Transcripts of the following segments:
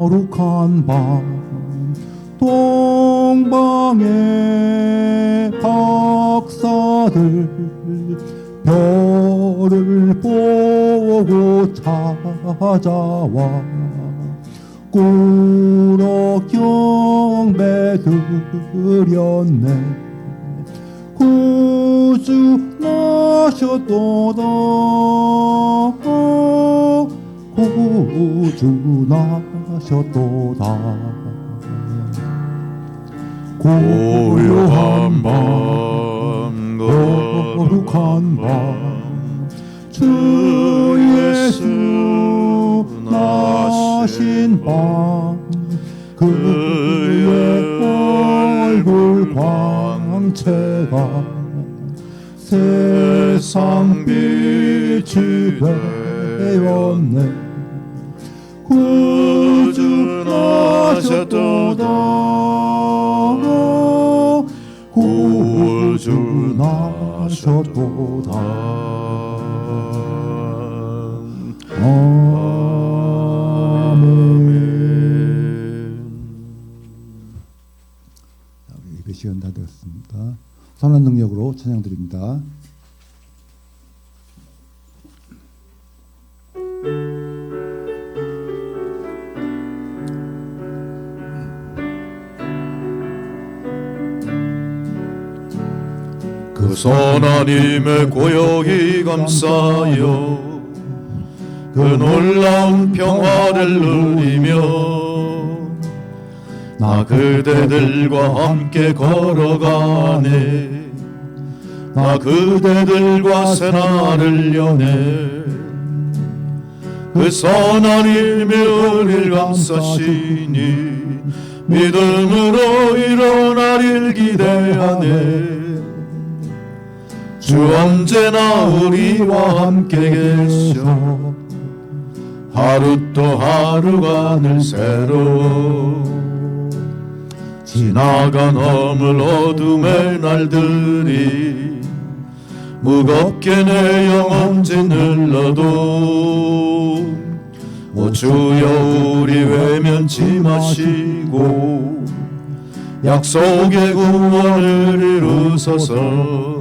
거룩한 밤 동방의 박사들 별을 보고 찾아와 꾸러 경배 드렸네. 구주 나셨도다. 구주 나셨도다. 고요한 밤 거룩한 밤 주 예수 나신 밤 그의 얼굴 광채가 세상 빛이 되었네. 구주 나셨도다. 구주 나셨도다. 우리 예배 시간 다 되었습니다. 선한 능력으로 찬양 드립니다. 그 선하님의 고요히 감사여 그 놀라운 평화를 누리며 나 그대들과 함께 걸어가네. 나 그대들과 새날을 여네. 그 선하님의 은혜를 감사시니 믿음으로 일어나릴 기대하네. 주 언제나 우리와 함께 계셔 하루 또 하루가 늘 새로워. 지나간 허물 어둠의 날들이 무겁게 내 영혼 짓눌러도 오 주여 우리 외면치 마시고 약속의 구원을 이루소서.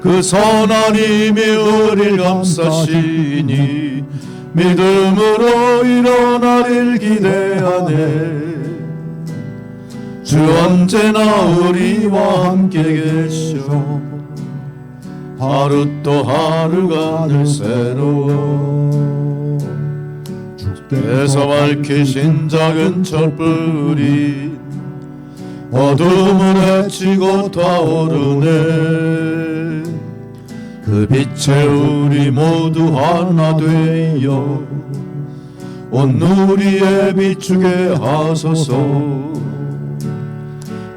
그 선하님이 우리를 감싸시니 믿음으로 일어나릴 기대하네. 주 언제나 우리와 함께 계셔 하루 또 하루가 늘 새로워. 주께서 밝히신 작은 촛불이 어둠을 헤치고 타오르네. 그 빛에 우리 모두 하나 되어 온 누리에 비추게 하소서.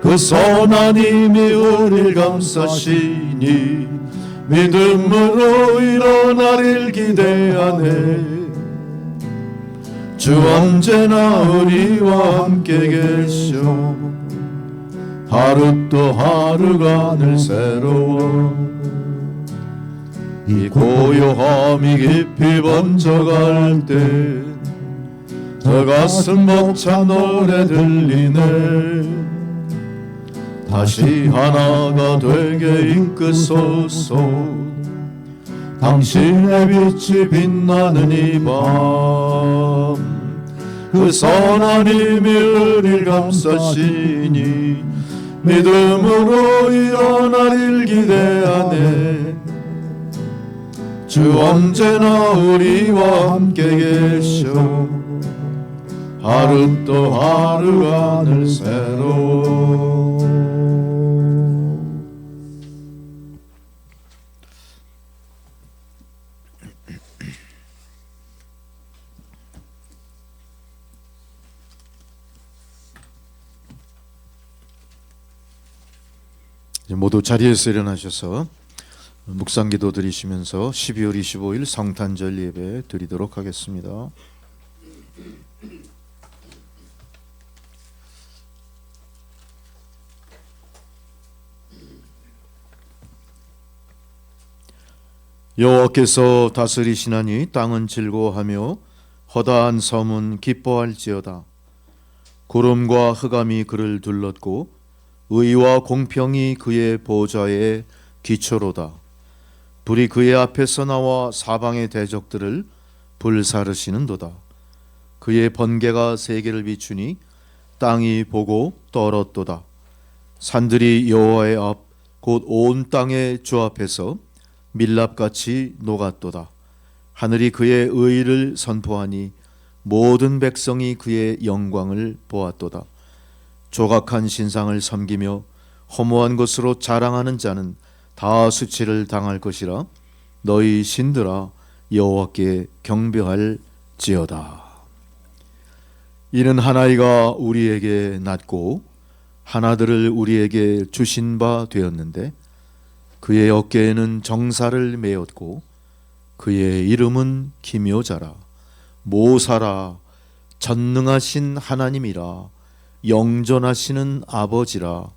그 선하님이 우리를 감싸시니 믿음으로 일어나릴 기대하네. 주 언제나 우리와 함께 계셔 하루 또 하루가 늘 새로워. 이 고요함이 깊이 번져갈 때 저 가슴 벅찬 노래 들리네. 다시 하나가 되게 이끄소서. 당신의 빛이 빛나는 이 밤 그 선하님이 우리를 감싸시니 믿음으로 일어나릴 기대하네. 주 언제나 우리와 함께 계셔 하루 또 하루가 늘 새로워. 모두 자리에서 일어나셔서 묵상기도 드리시면서 12월 25일 성탄절 예배 드리도록 하겠습니다. 여호와께서 다스리시나니 땅은 즐거워하며 허다한 섬은 기뻐할지어다. 구름과 흑암이 그를 둘렀고 의와 공평이 그의 보좌의 기초로다. 불이 그의 앞에서 나와 사방의 대적들을 불사르시는도다. 그의 번개가 세계를 비추니 땅이 보고 떨었도다. 산들이 여호와의 앞 곧 온 땅의 주 앞에서 밀랍같이 녹았도다. 하늘이 그의 의를 선포하니 모든 백성이 그의 영광을 보았도다. 조각한 신상을 섬기며 허무한 것으로 자랑하는 자는 다 수치를 당할 것이라. 너희 신들아 여호와께 경배할지어다. 이는 하나이가 우리에게 낳고 하나들을 우리에게 주신 바 되었는데 그의 어깨에는 정사를 메었고 그의 이름은 기묘자라 모사라 전능하신 하나님이라 영존하시는 아버지라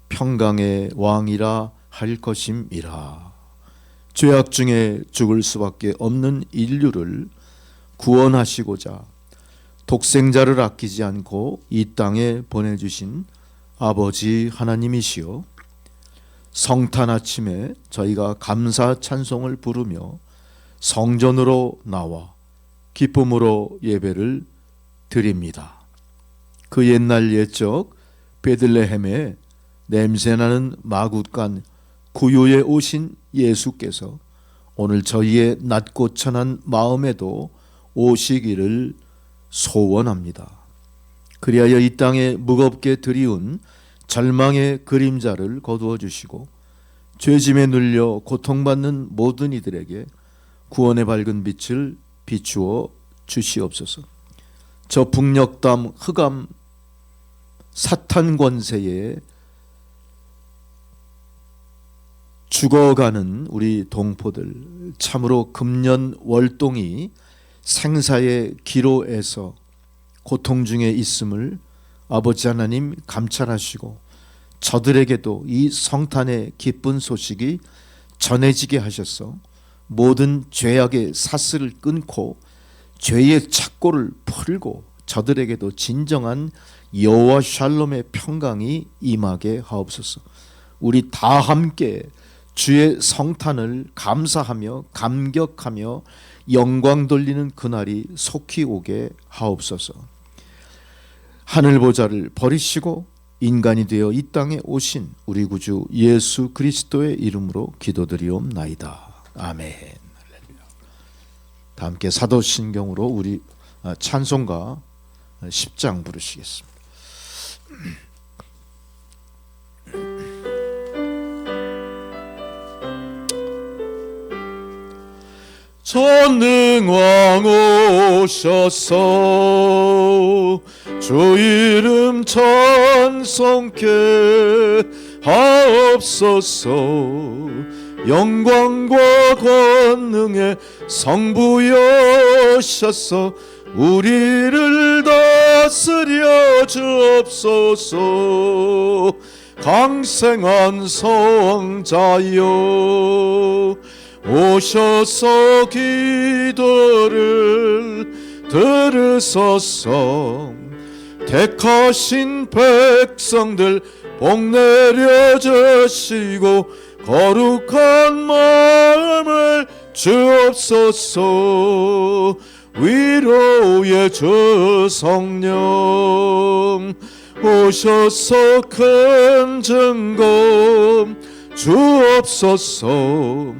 평강의 왕이라 할 것임이라. 죄악 중에 죽을 수밖에 없는 인류를 구원하시고자 독생자를 아끼지 않고 이 땅에 보내주신 아버지 하나님이시여, 성탄 아침에 저희가 감사 찬송을 부르며 성전으로 나와 기쁨으로 예배를 드립니다. 그 옛날 옛적 베들레헴에 냄새나는 마굿간 구유에 오신 예수께서 오늘 저희의 낮고 천한 마음에도 오시기를 소원합니다. 그리하여 이 땅에 무겁게 드리운 절망의 그림자를 거두어 주시고 죄짐에 눌려 고통받는 모든 이들에게 구원의 밝은 빛을 비추어 주시옵소서. 저 북녘담 흑암 사탄 권세에 죽어가는 우리 동포들, 참으로 금년 월동이 생사의 기로에서 고통 중에 있음을 아버지 하나님 감찰하시고 저들에게도 이 성탄의 기쁜 소식이 전해지게 하셔서 모든 죄악의 사슬을 끊고 죄의 착고를 풀고 저들에게도 진정한 여호와 샬롬의 평강이 임하게 하옵소서. 우리 다 함께 주의 성탄을 감사하며 감격하며 영광 돌리는 그날이 속히 오게 하옵소서. 하늘 보좌를 버리시고 인간이 되어 이 땅에 오신 우리 구주 예수 그리스도의 이름으로 기도드리옵나이다. 아멘. 다 함께 사도신경으로 우리 찬송가 10장 부르시겠습니다. 전능왕 오셔서 주 이름 찬송케 하옵소서. 영광과 권능의 성부여셔서 우리를 다스려 주옵소서. 강생한 성자여 오셔서 기도를 들으소서. 택하신 백성들 복 내려 주시고 거룩한 마음을 주옵소서. 위로의 주 성령 오셔서 큰 증거 주옵소서.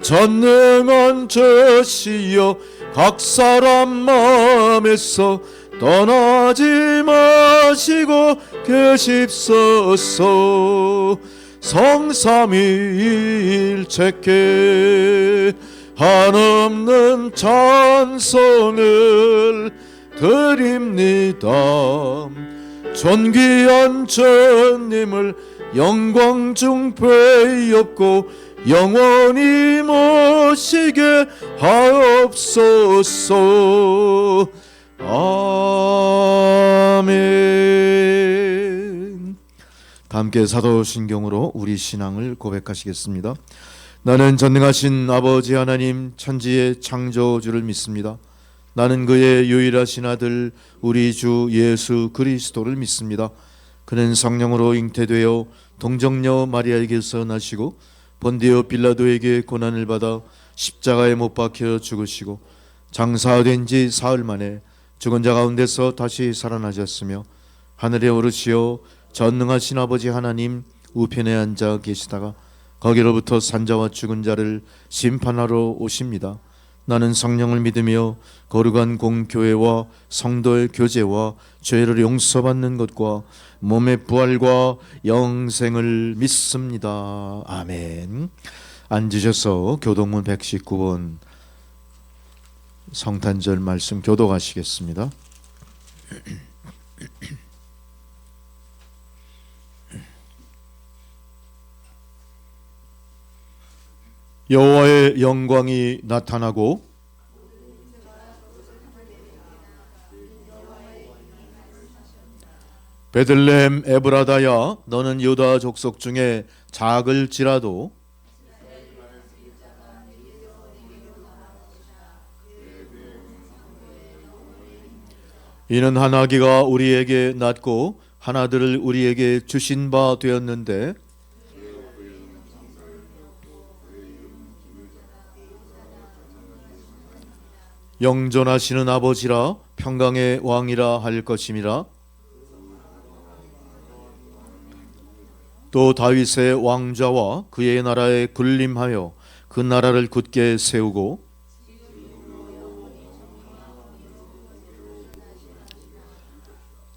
전능한 주시여 각 사람 마음에서 떠나지 마시고 계십소서. 성삼위일체께 한없는 찬송을 드립니다. 존귀한 주님을 영광 중 배엽고 영원히 모시게 하옵소서. 아멘. 함께 사도신경으로 우리 신앙을 고백하시겠습니다. 나는 전능하신 아버지 하나님 천지의 창조주를 믿습니다. 나는 그의 유일하신 아들 우리 주 예수 그리스도를 믿습니다. 그는 성령으로 잉태되어 동정녀 마리아에게서 나시고 본디오 빌라도에게 고난을 받아 십자가에 못 박혀 죽으시고 장사된 지 사흘 만에 죽은 자 가운데서 다시 살아나셨으며 하늘에 오르시어 전능하신 아버지 하나님 우편에 앉아 계시다가 거기로부터 산자와 죽은 자를 심판하러 오십니다. 나는 성령을 믿으며 거룩한 공교회와 성도의 교제와 죄를 용서받는 것과 몸의 부활과 영생을 믿습니다. 아멘. 앉으셔서 교동문 119번 성탄절 말씀 교독하시겠습니다. 여호와의 영광이 나타나고 베들레헴 에브라다야 너는 유다 족속 중에 작을지라도 이는 한 아기가 우리에게 낳고 한 아들을 우리에게 주신 바 되었는데 영존하시는 아버지라 평강의 왕이라 할 것임이라. 또 다윗의 왕좌와 그의 나라에 군림하여 그 나라를 굳게 세우고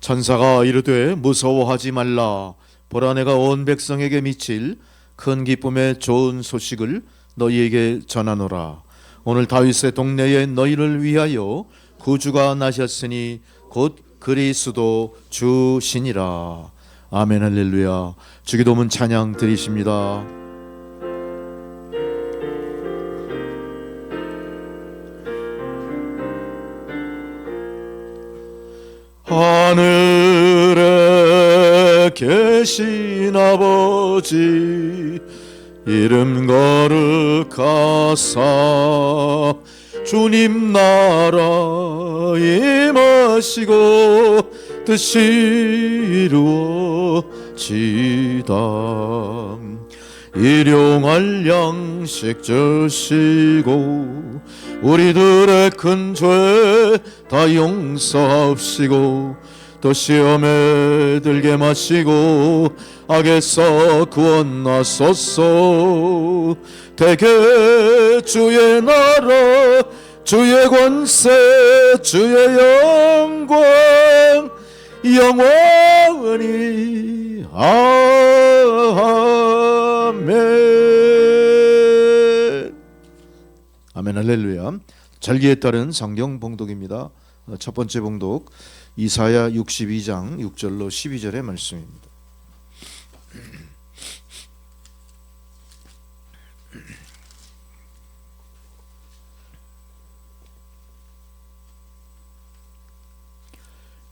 천사가 이르되 무서워하지 말라. 보라 내가 온 백성에게 미칠 큰 기쁨의 좋은 소식을 너희에게 전하노라. 오늘 다윗의 동네에 너희를 위하여 구주가 나셨으니 곧 그리스도 주시니라. 아멘 할렐루야. 주기도문 찬양 드리십니다. 하늘에 계신 아버지 이름 거룩하사 주님 나라 임하시고 뜻이 이루어지다. 일용할 양식 주시고 우리들의 큰 죄 다 용서하시고 또 시험에 들게 마시고 악에서 구원하소서. 대개 주의 나라 주의 권세 주의 영광 영원히 아멘. 아멘 할렐루야. 절기에 따른 성경 봉독입니다. 첫 번째 봉독 이사야 62장 6절로 12절의 말씀입니다.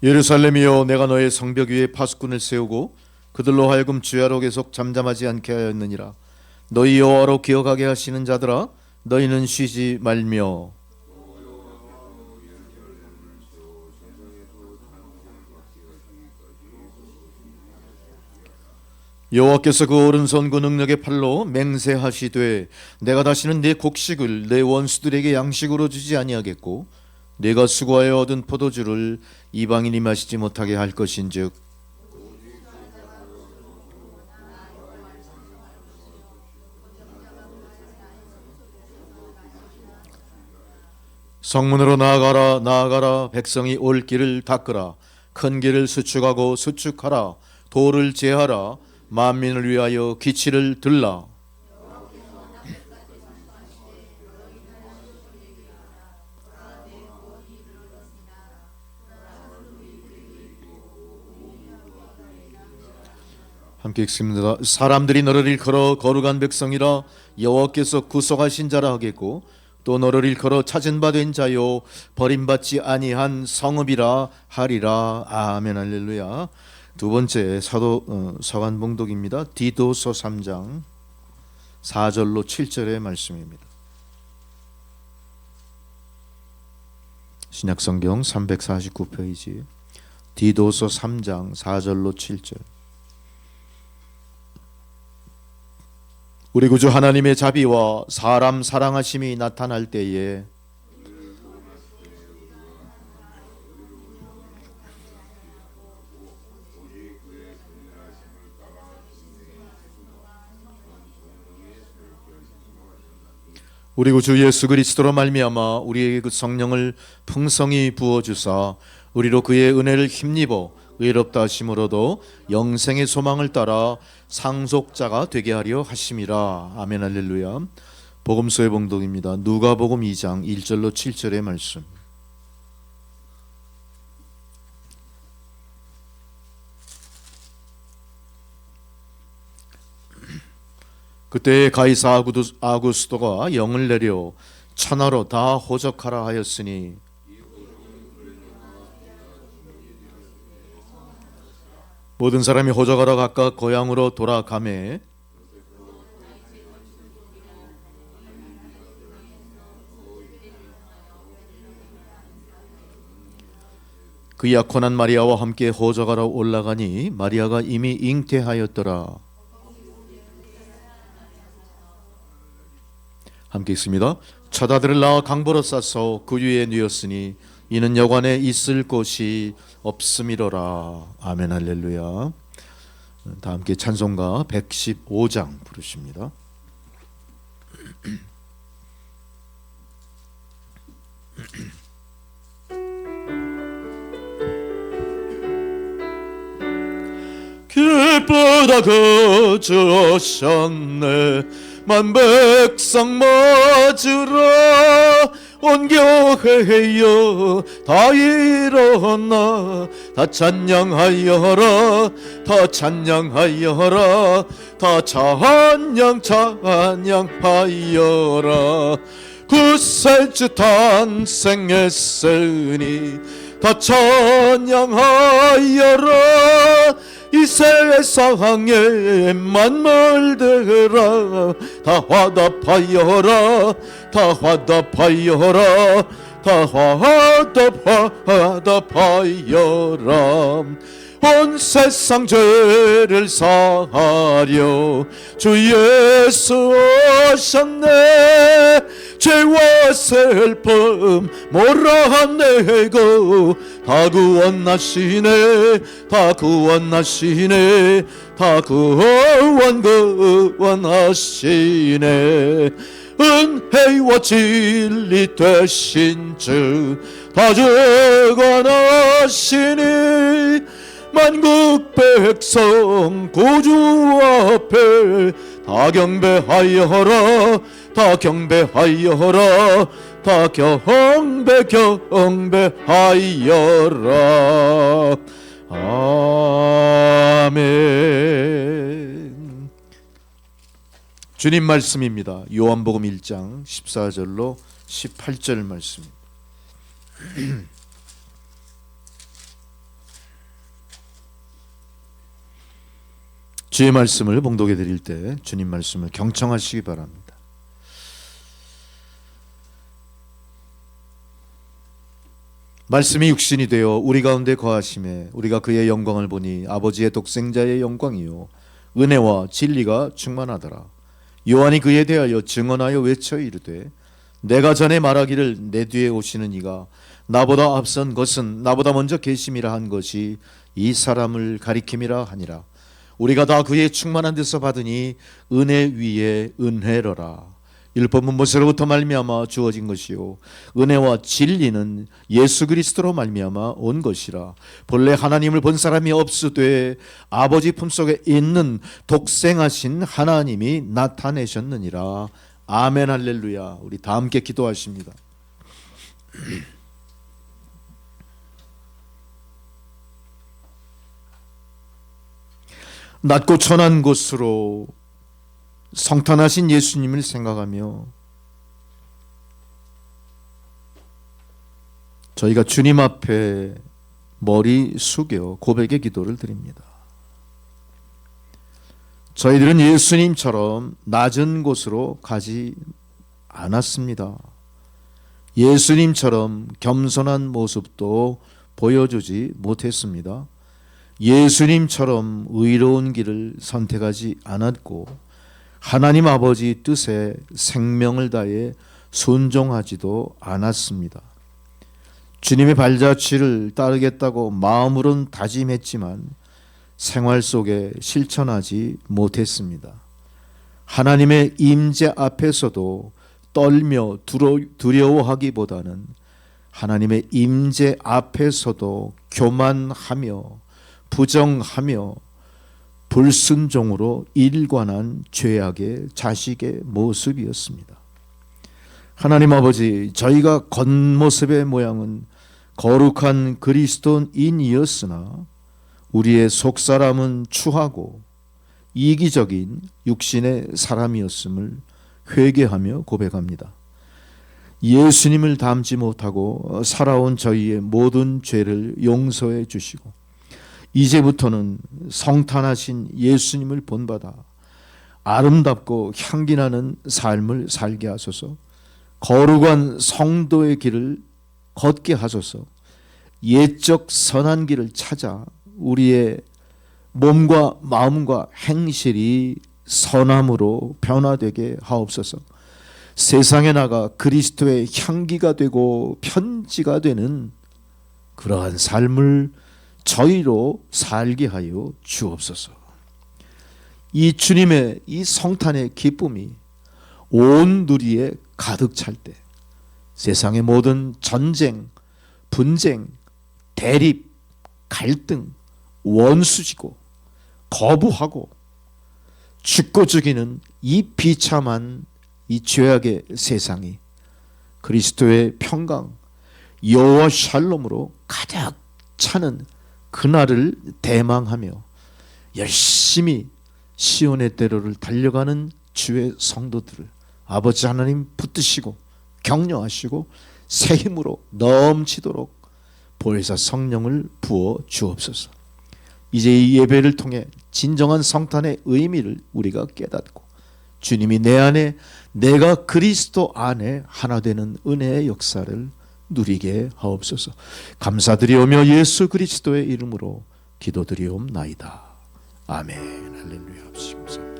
예루살렘이여 내가 너의 성벽 위에 파수꾼을 세우고 그들로 하여금 주야로 계속 잠잠하지 않게 하였느니라. 너희 여호와로 기억하게 하시는 자들아 너희는 쉬지 말며 여호와께서 그 오른손 그 능력의 팔로 맹세하시되 내가 다시는 네 곡식을 내 원수들에게 양식으로 주지 아니하겠고 네가 수고하여 얻은 포도주를 이방인이 마시지 못하게 할 것인즉 성문으로 나아가라 나아가라. 백성이 올 길을 닦으라. 큰 길을 수축하고 수축하라. 돌을 제하라. 만민을 위하여 기치를 들라. 함께 읽습니다. 사람들이 너를 일컬어 거룩한 백성이라 여호와께서 구속하신 자라 하겠고 또 너를 일컬어 찾은 바 된 자요 버림받지 아니한 성읍이라 하리라. 아멘 할렐루야. 두 번째 서간 봉독입니다. 디도서 3장 4절로 7절의 말씀입니다. 신약성경 349페이지 디도서 3장 4절로 7절. 우리 구주 하나님의 자비와 사람 사랑하심이 나타날 때에 우리 구주 예수 그리스도로 말미암아 우리에게 그 성령을 풍성히 부어 주사 우리로 그의 은혜를 힘입어 의롭다 하심으로도 영생의 소망을 따라 상속자가 되게 하려 하심이라. 아멘 할렐루야. 복음서의 봉독입니다. 누가복음 2장 1절로 7절의 말씀. 그때 가이사 아구스도가 영을 내려 천하로 다 호적하라 하였으니 모든 사람이 호적하러 각각 고향으로 돌아가매 그 약혼한 마리아와 함께 호적하러 올라가니 마리아가 이미 잉태하였더라. 함께 읽습니다. 첫 아들을 낳아 강보로 싸서 그 위에 누였으니 이는 여관에 있을 곳이 없음이로라. 아멘 할렐루야. 다 함께 찬송가 115장 부르십니다. 기쁘다 거주셨네 만 백성 맞으라 온 교회여 다 일어나 다 찬양하여라 다 찬양하여라 다 찬양하여라 구세주 탄생했으니 다 찬양하여라 이 세상에 만물들아 다 화답하여라 다 화답하여라 다 화답하여라 온 세상 죄를 사하려 주 예수 오셨네 죄와 슬픔 몰아내고 다 구원하시네 다 구원하시네 다 구원하시네 은혜와 진리 되신 주 다 주관하시니 만국 백성 구주 앞에 다 경배하여라 다 경배하여라 다 경배하여라. 아멘. 주님 말씀입니다. 요한복음 1장 14절로 18절 말씀입니다. 주의 말씀을 봉독해 드릴 때 주님 말씀을 경청하시기 바랍니다. 말씀이 육신이 되어 우리 가운데 거하심에 우리가 그의 영광을 보니 아버지의 독생자의 영광이요 은혜와 진리가 충만하더라. 요한이 그에 대하여 증언하여 외쳐 이르되 내가 전에 말하기를 내 뒤에 오시는 이가 나보다 앞선 것은 나보다 먼저 계심이라 한 것이 이 사람을 가리킴이라 하니라. 우리가 다 그의 충만한 데서 받으니 은혜 위에 은혜로라. 율법은 모세로부터 말미암아 주어진 것이요 은혜와 진리는 예수 그리스도로 말미암아 온 것이라. 본래 하나님을 본 사람이 없으되 아버지 품속에 있는 독생하신 하나님이 나타내셨느니라. 아멘 할렐루야. 우리 다 함께 기도하십니다. 낮고 천한 곳으로 성탄하신 예수님을 생각하며 저희가 주님 앞에 머리 숙여 고백의 기도를 드립니다. 저희들은 예수님처럼 낮은 곳으로 가지 않았습니다. 예수님처럼 겸손한 모습도 보여주지 못했습니다. 예수님처럼 의로운 길을 선택하지 않았고 하나님 아버지 뜻에 생명을 다해 순종하지도 않았습니다. 주님의 발자취를 따르겠다고 마음으론 다짐했지만 생활 속에 실천하지 못했습니다. 하나님의 임재 앞에서도 떨며 두려워하기보다는 하나님의 임재 앞에서도 교만하며 부정하며 불순종으로 일관한 죄악의 자식의 모습이었습니다. 하나님 아버지, 저희가 겉모습의 모양은 거룩한 그리스도인이었으나 우리의 속사람은 추하고 이기적인 육신의 사람이었음을 회개하며 고백합니다. 예수님을 닮지 못하고 살아온 저희의 모든 죄를 용서해 주시고 이제부터는 성탄하신 예수님을 본받아 아름답고 향기나는 삶을 살게 하소서. 거룩한 성도의 길을 걷게 하소서. 옛적 선한 길을 찾아 우리의 몸과 마음과 행실이 선함으로 변화되게 하옵소서. 세상에 나가 그리스도의 향기가 되고 편지가 되는 그러한 삶을 저희로 살게 하여 주옵소서. 이 주님의 이 성탄의 기쁨이 온 누리에 가득 찰 때 세상의 모든 전쟁, 분쟁, 대립, 갈등, 원수지고 거부하고 죽고 죽이는 이 비참한 이 죄악의 세상이 그리스도의 평강, 여호와 샬롬으로 가득 차는 그날을 대망하며 열심히 시온의 대로를 달려가는 주의 성도들을 아버지 하나님 붙드시고 격려하시고 새 힘으로 넘치도록 보혜사 성령을 부어 주옵소서. 이제 이 예배를 통해 진정한 성탄의 의미를 우리가 깨닫고 주님이 내 안에, 내가 그리스도 안에 하나 되는 은혜의 역사를 누리게 하옵소서. 감사드리오며 예수 그리스도의 이름으로 기도드리옵나이다. 아멘. 할렐루야. 감사합니다.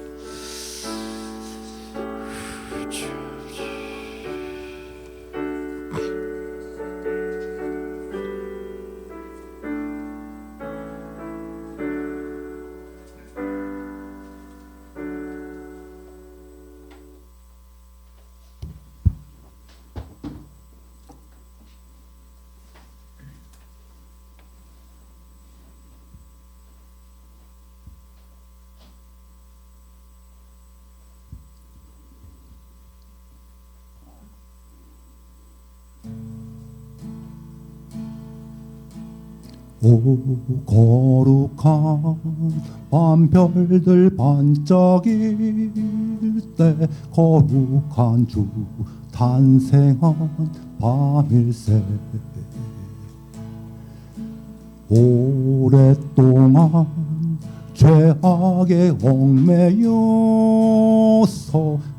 오 거룩한 밤별들 반짝일 때 거룩한 주 탄생한 밤일세. 오랫동안 죄악에 얽매여서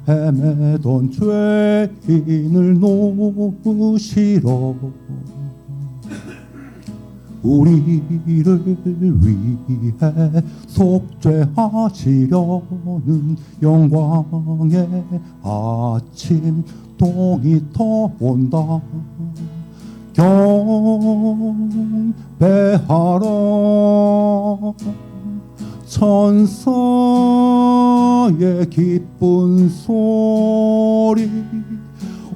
헤매던 죄인을 놓으시러 우리를 위해 속죄하시려는 영광의 아침 동이 터온다. 경배하라. 천사의 기쁜 소리.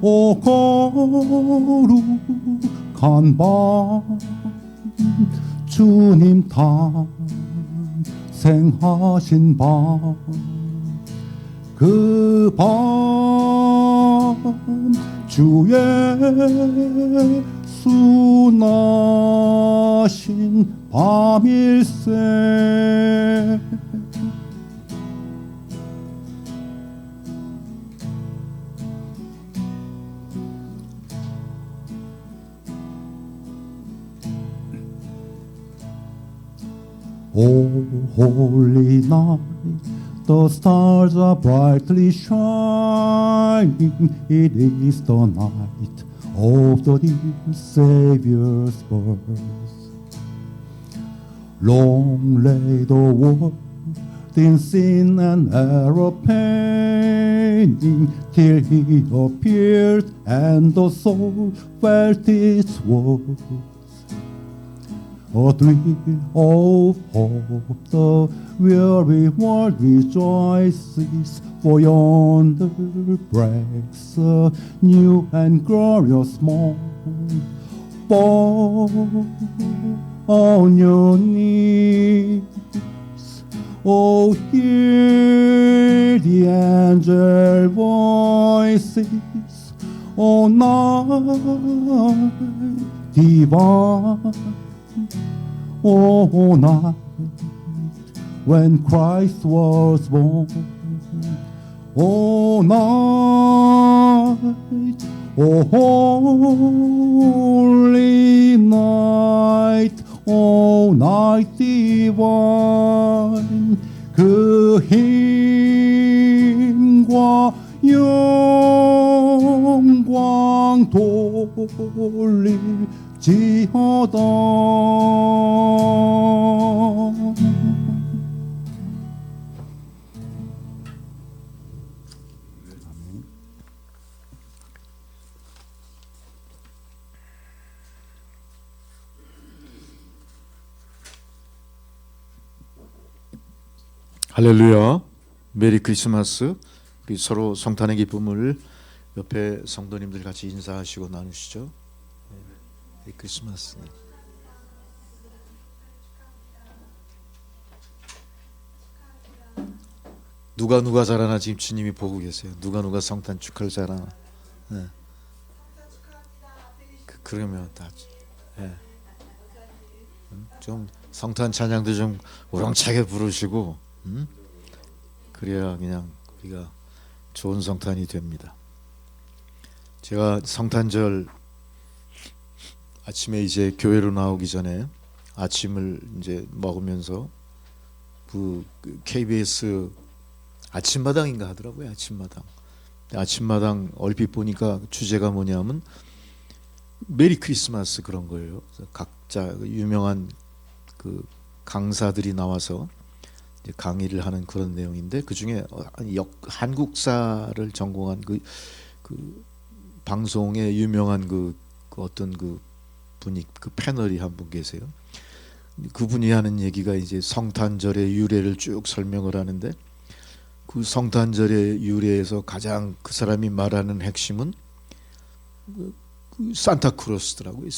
오 거룩한 밤 주님 탄생하신 밤, 그 밤 주의 순하신 밤일세. O holy night, the stars are brightly shining. It is the night of the dear Savior's birth. Long lay the world in sin and error pain, till he appeared and the soul felt its worth. A thrill of hope, the weary world rejoices, for yonder breaks a new and glorious morn. Fall on your knees, oh, hear the angel voices, oh, night divine, oh, night when Christ was born, oh, night, oh, holy night, oh, night divine, 그 힘과 영광 돌릴지어다. 할렐루야. 메리 크리스마스. 우리 서로 성탄의 기쁨을 옆에 성도님들 같이 인사하시고 나누시죠. 네. 메리 크리스마스. 네. 누가 잘하나 지금 주님이 보고 계세요. 누가 성탄 축하를 잘하나. 네. 그러면 다. 네. 좀 성탄 찬양도 좀 우렁차게 부르시고. 그래야 그냥 우리가 좋은 성탄이 됩니다. 제가 성탄절 아침에 이제 교회로 나오기 전에 아침을 이제 먹으면서 그 KBS 아침마당인가 하더라고요. 아침마당 얼핏 보니까 주제가 뭐냐면 메리 크리스마스 그런 거예요. 각자 유명한 그 강사들이 나와서 강의를 하는 그런 내용인데 그 중에 한국사를 전공한 그 방송에 유명한 그 어떤 그 분이 그 패널이 한 분 계세요. 그분이 하는 얘기가 이제 성탄절의 유래를 쭉 설명을 하는데 그 성탄절의 유래에서 가장 그 사람이 말하는 핵심은 그 산타크로스더라고요.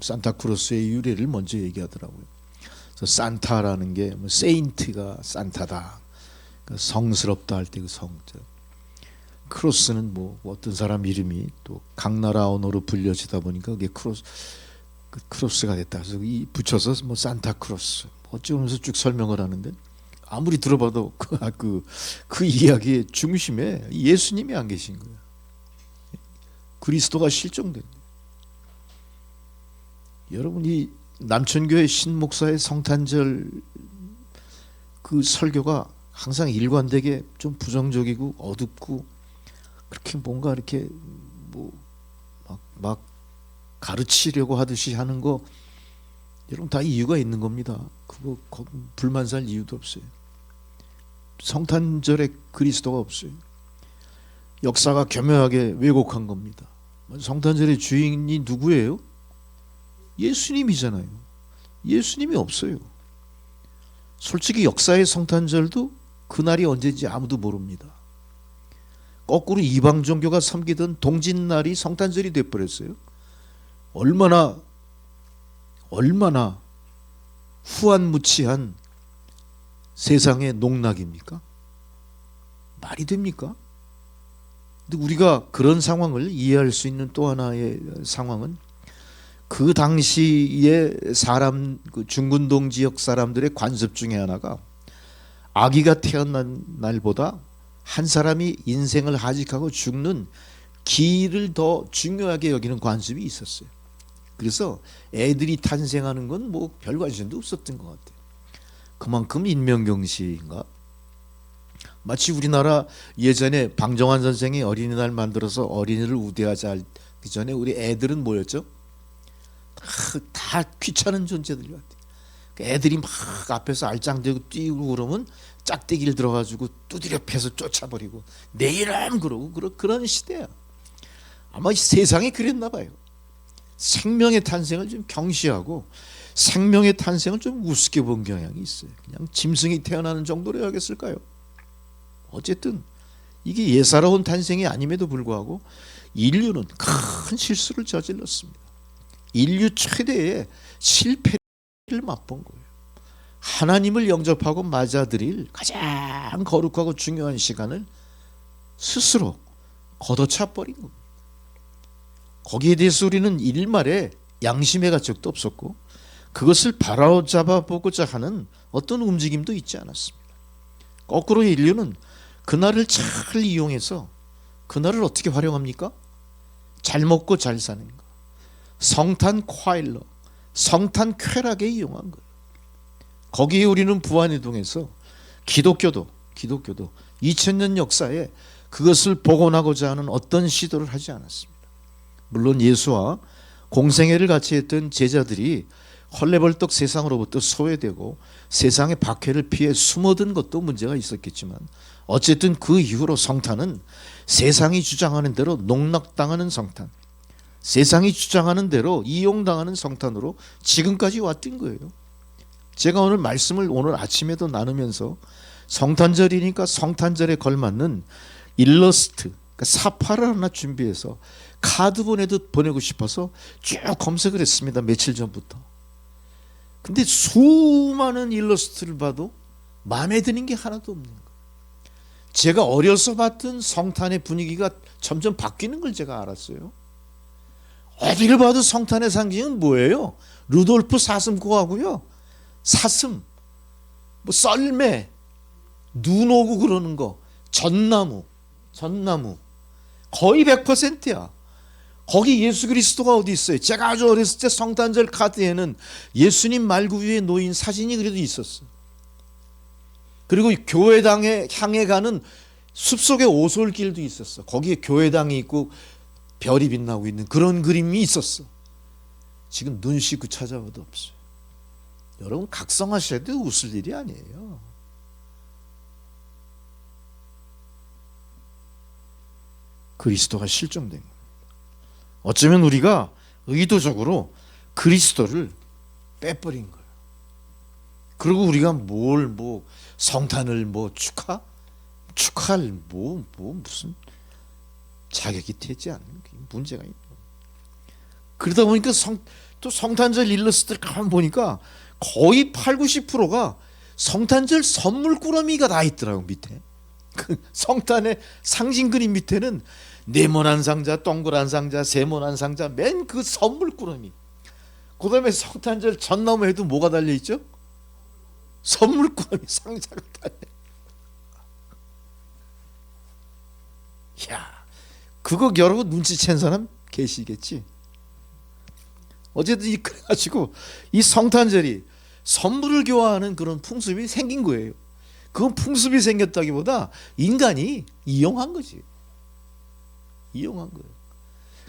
산타크로스의 유래를 먼저 얘기하더라고요. 산타라는 게 뭐 세인트가 산타다, 그러니까 성스럽다 할 때 그 성자. 크로스는 뭐 어떤 사람 이름이 또 강나라 언어로 불려지다 보니까 그게 크로스가 됐다. 그래서 이 붙여서 뭐 산타크로스 어쩌면서 쭉 설명을 하는데 아무리 들어봐도 그 이야기의 중심에 예수님이 안 계신 거예요. 그리스도가 실종된 거예요. 여러분이 남천교회 신목사의 성탄절 그 설교가 항상 일관되게 좀 부정적이고 어둡고 그렇게 뭔가 이렇게 뭐 막 가르치려고 하듯이 하는 거 여러분 다 이유가 있는 겁니다. 그거 불만 살 이유도 없어요. 성탄절에 그리스도가 없어요. 역사가 교묘하게 왜곡한 겁니다. 성탄절의 주인이 누구예요? 예수님이잖아요. 예수님이 없어요. 솔직히 역사의 성탄절도 그날이 언제인지 아무도 모릅니다. 거꾸로 이방 종교가 섬기던 동짓날이 성탄절이 돼버렸어요. 얼마나 후한무치한 세상의 농락입니까? 말이 됩니까? 근데 우리가 그런 상황을 이해할 수 있는 또 하나의 상황은 그 당시에 그 중군동 지역 사람들의 관습 중에 하나가 아기가 태어난 날보다 한 사람이 인생을 하직하고 죽는 기를 더 중요하게 여기는 관습이 있었어요. 그래서 애들이 탄생하는 건 뭐 별 관심도 없었던 것 같아요. 그만큼 인명경시인가 마치 우리나라 예전에 방정환 선생이 어린이날 만들어서 어린이를 우대하자 하기 전에 우리 애들은 뭐였죠? 다 귀찮은 존재들 같아. 애들이 막 앞에서 알짱대고 뛰고 그러면 짝대기를 들어가지고 두드려 패서 쫓아버리고 내 이름 그러고 그런 시대야. 아마 이 세상이 그랬나 봐요. 생명의 탄생을 좀 경시하고 생명의 탄생을 좀 우습게 본 경향이 있어요. 그냥 짐승이 태어나는 정도로 여겼을까요? 어쨌든 이게 예사로운 탄생이 아님에도 불구하고 인류는 큰 실수를 저질렀습니다. 인류 최대의 실패를 맛본 거예요. 하나님을 영접하고 맞아들일 가장 거룩하고 중요한 시간을 스스로 걷어차 버린 겁니다. 거기에 대해서 우리는 일말에 양심의 가책도 없었고 그것을 바로잡아보고자 하는 어떤 움직임도 있지 않았습니다. 거꾸로 인류는 그날을 잘 이용해서 그날을 어떻게 활용합니까? 잘 먹고 잘 사는 거, 성탄 콰일러, 성탄 쾌락에 이용한 거예요. 거기에 우리는 부안이동에서 기독교도 2000년 역사에 그것을 복원하고자 하는 어떤 시도를 하지 않았습니다. 물론 예수와 공생애를 같이 했던 제자들이 헐레벌떡 세상으로부터 소외되고 세상의 박해를 피해 숨어든 것도 문제가 있었겠지만 어쨌든 그 이후로 성탄은 세상이 주장하는 대로 농락당하는 성탄, 세상이 주장하는 대로 이용당하는 성탄으로 지금까지 왔던 거예요. 제가 오늘 말씀을 오늘 아침에도 나누면서 성탄절이니까 성탄절에 걸맞는 일러스트, 그러니까 사파를 하나 준비해서 카드 보내고 싶어서 쭉 검색을 했습니다. 며칠 전부터. 근데 수많은 일러스트를 봐도 마음에 드는 게 하나도 없는 거예요. 제가 어려서 봤던 성탄의 분위기가 점점 바뀌는 걸 제가 알았어요. 어디를 봐도 성탄의 상징은 뭐예요? 루돌프 사슴코하고요. 사슴, 뭐 썰매, 눈 오고 그러는 거, 전나무 거의 100%야. 거기 예수 그리스도가 어디 있어요? 제가 아주 어렸을 때 성탄절 카드에는 예수님 말구 위에 놓인 사진이 그래도 있었어. 그리고 교회당에 향해 가는 숲속의 오솔길도 있었어. 거기에 교회당이 있고 별이 빛나고 있는 그런 그림이 있었어. 지금 눈 씻고 찾아봐도 없어요. 여러분 각성하셔야 돼. 웃을 일이 아니에요. 그리스도가 실종된 겁니다. 어쩌면 우리가 의도적으로 그리스도를 빼버린 거예요. 그리고 우리가 성탄을 축하할 무슨 자격이 되지 않는 게 문제가 있는 거예요. 그러다 보니까 또 성탄절 일러스트를 가만 보니까 거의 80~90%가 성탄절 선물 꾸러미가 다 있더라고. 밑에 그 성탄의 상징 그림 밑에는 네모난 상자, 동그란 상자, 세모난 상자, 맨 그 선물 꾸러미. 그 다음에 성탄절 전나무에도 뭐가 달려있죠? 선물 꾸러미 상자가 달려. 야, 그거 여러분 눈치챈 사람 계시겠지? 어쨌든 그래가지고 이 성탄절이 선물을 교환하는 그런 풍습이 생긴 거예요. 그건 풍습이 생겼다기보다 인간이 이용한 거지. 이용한 거예요.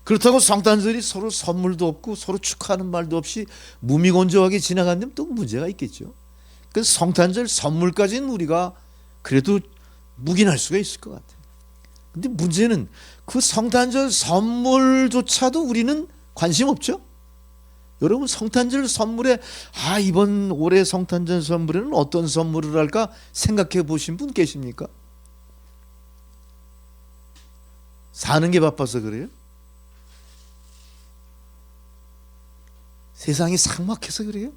그렇다고 성탄절이 서로 선물도 없고 서로 축하하는 말도 없이 무미건조하게 지나간다면 또 문제가 있겠죠. 그래서 성탄절 선물까지는 우리가 그래도 묵인할 수가 있을 것 같아요. 근데 문제는 그 성탄절 선물조차도 우리는 관심 없죠. 여러분 성탄절 선물에 이번 올해 성탄절 선물에는 어떤 선물을 할까 생각해 보신 분 계십니까? 사는 게 바빠서 그래요? 세상이 삭막해서 그래요?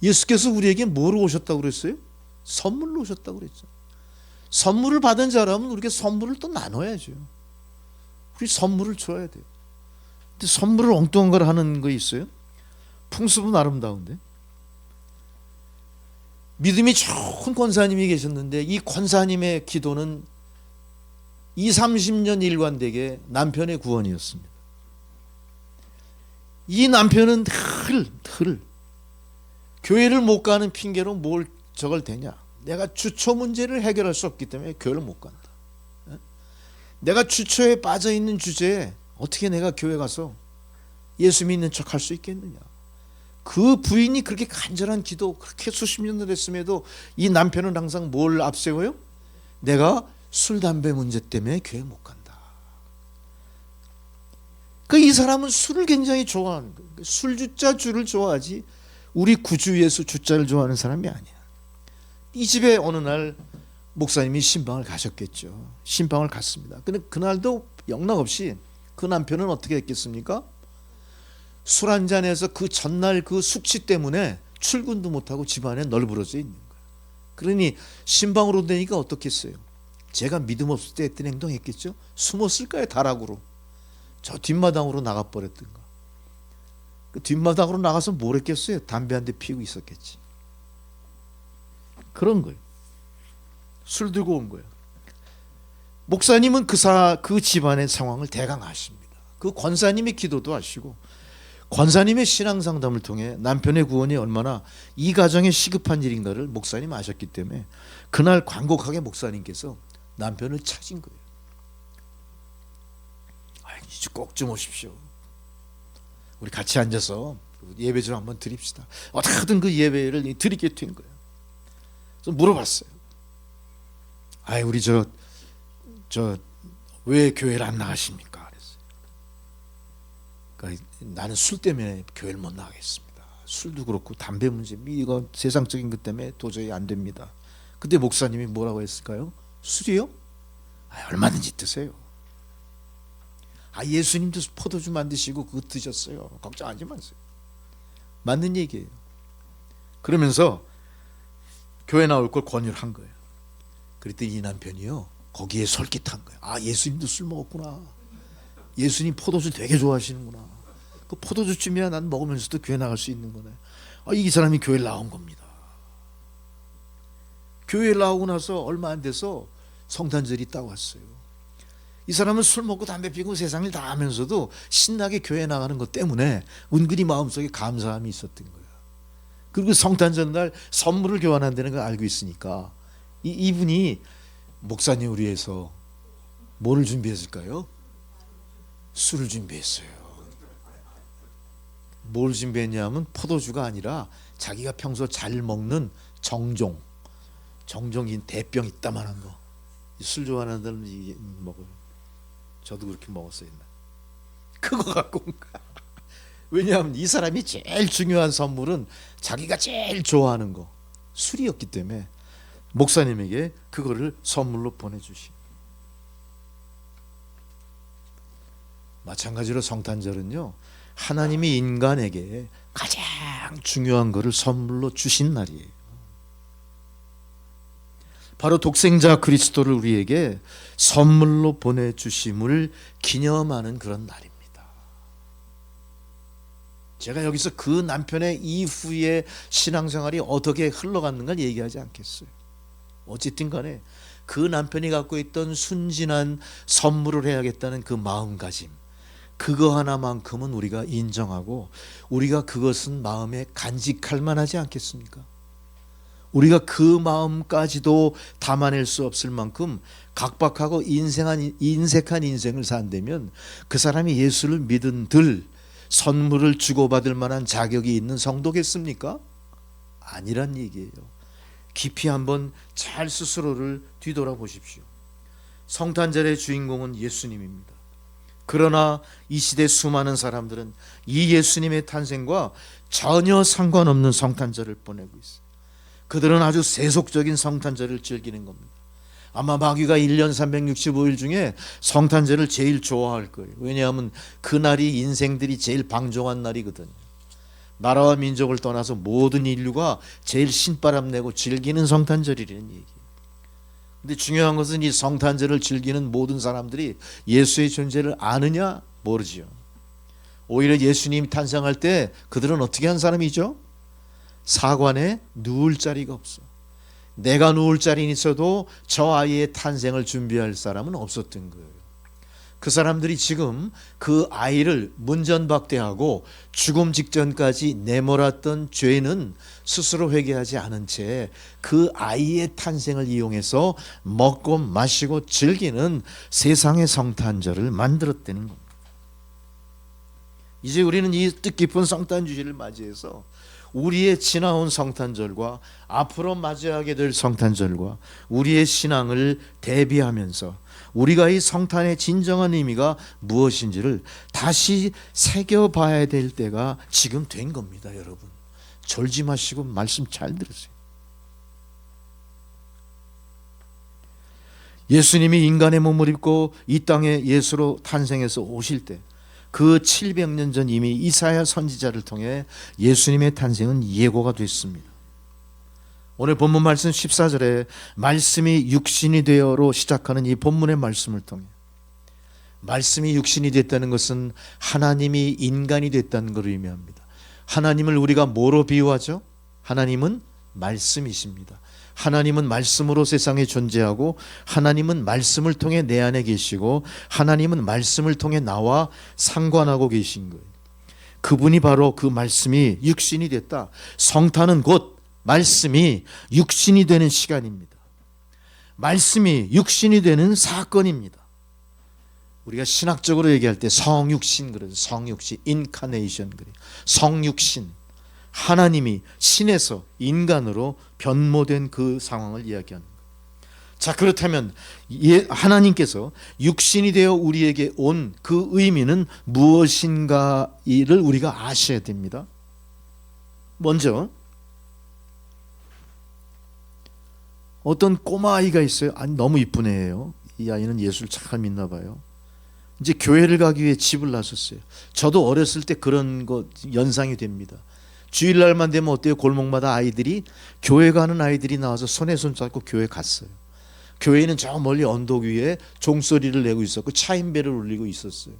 예수께서 우리에게 뭐로 오셨다고 그랬어요? 선물로 오셨다고 그랬죠. 선물을 받은 자라면 우리가 선물을 또 나눠야죠. 우리 선물을 줘야 돼요. 근데 선물을 엉뚱한 걸 하는 거 있어요? 풍습은 아름다운데 믿음이 좋은 권사님이 계셨는데 이 권사님의 기도는 20~30년 일관되게 남편의 구원이었습니다. 이 남편은 늘 교회를 못 가는 핑계로 뭘 저걸 대냐, 내가 주초 문제를 해결할 수 없기 때문에 교회를 못 간다. 내가 주초에 빠져 있는 주제에 어떻게 내가 교회 가서 예수 믿는 척 할 수 있겠느냐. 그 부인이 그렇게 간절한 기도 그렇게 수십 년을 했음에도 이 남편은 항상 뭘 앞세워요? 내가 술 담배 문제 때문에 교회 못 간다. 이 사람은 술을 굉장히 좋아하는 거예요. 술주자 주를 좋아하지 우리 구주 예수 주자를 좋아하는 사람이 아니야. 이 집에 어느 날 목사님이 신방을 가셨겠죠. 신방을 갔습니다. 근데 그날도 영락없이 그 남편은 어떻게 했겠습니까? 술 한 잔에서 그 전날 그 숙취 때문에 출근도 못하고 집안에 널브러져 있는 거예요. 그러니 신방으로 되니까 어떻겠어요? 제가 믿음 없을 때 했던 행동했겠죠. 숨었을까요? 다락으로. 저 뒷마당으로 나가버렸던가. 그 뒷마당으로 나가서 뭘 했겠어요? 담배 한 대 피우고 있었겠지. 그런 거예요. 술 들고 온 거예요. 목사님은 그 집안의 상황을 대강 아십니다. 그 권사님의 기도도 아시고 권사님의 신앙 상담을 통해 남편의 구원이 얼마나 이 가정에 시급한 일인가를 목사님 아셨기 때문에 그날 간곡하게 목사님께서 남편을 찾은 거예요. 꼭 좀 오십시오. 우리 같이 앉아서 예배 좀 한번 드립시다. 어떻게든 그 예배를 드리게 된 거예요. 그래서 물어봤어요. 우리 저 왜 교회를 안 나가십니까? 그랬어요. 그러니까 나는 술 때문에 교회를 못 나가겠습니다. 술도 그렇고 담배 문제, 이거 세상적인 것 때문에 도저히 안 됩니다. 그때 목사님이 뭐라고 했을까요? 술이요? 얼마든지 드세요. 예수님도 포도주 만드시고 그거 드셨어요. 걱정하지 마세요. 맞는 얘기예요. 그러면서 교회 나올 걸 권유를 한 거예요. 그랬더니 이 남편이요 거기에 솔깃한 거예요. 예수님도 술 먹었구나. 예수님 포도주 되게 좋아하시는구나. 그 포도주쯤이야 난 먹으면서도 교회 나갈 수 있는 거네. 이 사람이 교회를 나온 겁니다. 교회 나오고 나서 얼마 안 돼서 성탄절이 딱 왔어요. 이 사람은 술 먹고 담배 피고 세상을 다 하면서도 신나게 교회 나가는 것 때문에 은근히 마음속에 감사함이 있었던 거예요. 그리고 성탄절 날 선물을 교환한다는 걸 알고 있으니까 이분이 목사님을 위해서 뭐를 준비했을까요? 술을 준비했어요. 뭘 준비했냐면 포도주가 아니라 자기가 평소 잘 먹는 정종인 대병 이따만한 거. 술 좋아하는 사람은 먹어요. 저도 그렇게 먹었어요. 그거 갖고 온 거야. 왜냐하면 이 사람이 제일 중요한 선물은 자기가 제일 좋아하는 거 술이었기 때문에 목사님에게 그거를 선물로 보내주신. 마찬가지로 성탄절은요 하나님이 인간에게 가장 중요한 거를 선물로 주신 날이에요. 바로 독생자 그리스도를 우리에게 선물로 보내주심을 기념하는 그런 날입니다. 제가 여기서 그 남편의 이후의 신앙생활이 어떻게 흘러갔는가 얘기하지 않겠어요. 어쨌든 간에 그 남편이 갖고 있던 순진한 선물을 해야겠다는 그 마음가짐, 그거 하나만큼은 우리가 인정하고 우리가 그것은 마음에 간직할 만하지 않겠습니까? 우리가 그 마음까지도 담아낼 수 없을 만큼 각박하고 인색한 인생을 산다면 그 사람이 예수를 믿은들 선물을 주고받을 만한 자격이 있는 성도겠습니까? 아니란 얘기예요. 깊이 한번 잘 스스로를 뒤돌아보십시오. 성탄절의 주인공은 예수님입니다. 그러나 이 시대 수많은 사람들은 이 예수님의 탄생과 전혀 상관없는 성탄절을 보내고 있어요. 그들은 아주 세속적인 성탄절을 즐기는 겁니다. 아마 마귀가 1년 365일 중에 성탄절을 제일 좋아할 거예요. 왜냐하면 그날이 인생들이 제일 방종한 날이거든요. 나라와 민족을 떠나서 모든 인류가 제일 신바람 내고 즐기는 성탄절이라는 얘기예요. 근데 중요한 것은 이 성탄절을 즐기는 모든 사람들이 예수의 존재를 아느냐? 모르죠. 오히려 예수님이 탄생할 때 그들은 어떻게 한 사람이죠? 사관에 누울 자리가 없어. 내가 누울 자리는 있어도 저 아이의 탄생을 준비할 사람은 없었던 거예요. 그 사람들이 지금 그 아이를 문전박대하고 죽음 직전까지 내몰았던 죄는 스스로 회개하지 않은 채 그 아이의 탄생을 이용해서 먹고 마시고 즐기는 세상의 성탄절을 만들었다는 겁니다. 이제 우리는 이 뜻깊은 성탄 주일을 맞이해서 우리의 지나온 성탄절과 앞으로 맞이하게 될 성탄절과 우리의 신앙을 대비하면서 우리가 이 성탄의 진정한 의미가 무엇인지를 다시 새겨봐야 될 때가 지금 된 겁니다. 여러분, 졸지 마시고 말씀 잘 들으세요. 예수님이 인간의 몸을 입고 이 땅에 예수로 탄생해서 오실 때 그 700년 전 이미 이사야 선지자를 통해 예수님의 탄생은 예고가 됐습니다. 오늘 본문 말씀 14절에 말씀이 육신이 되어로 시작하는 이 본문의 말씀을 통해 말씀이 육신이 됐다는 것은 하나님이 인간이 됐다는 것을 의미합니다. 하나님을 우리가 뭐로 비유하죠? 하나님은 말씀이십니다. 하나님은 말씀으로 세상에 존재하고 하나님은 말씀을 통해 내 안에 계시고 하나님은 말씀을 통해 나와 상관하고 계신 거예요. 그분이 바로 그 말씀이 육신이 됐다. 성탄은 곧 말씀이 육신이 되는 시간입니다. 말씀이 육신이 되는 사건입니다. 우리가 신학적으로 얘기할 때 성육신 그래요. 성육신, 인카네이션 그래요. 성육신. 하나님이 신에서 인간으로 변모된 그 상황을 이야기하는 거예요. 자, 그렇다면 하나님께서 육신이 되어 우리에게 온 그 의미는 무엇인가를 우리가 아셔야 됩니다. 먼저 어떤 꼬마 아이가 있어요. 아니, 너무 이쁜 애예요. 이 아이는 예수를 잘 믿나 봐요. 이제 교회를 가기 위해 집을 나섰어요. 저도 어렸을 때 그런 거 연상이 됩니다. 주일날만 되면 어때요? 골목마다 아이들이, 교회 가는 아이들이 나와서 손에 손 잡고 교회 갔어요. 교회는 저 멀리 언덕 위에 종소리를 내고 있었고 차인배를 울리고 있었어요.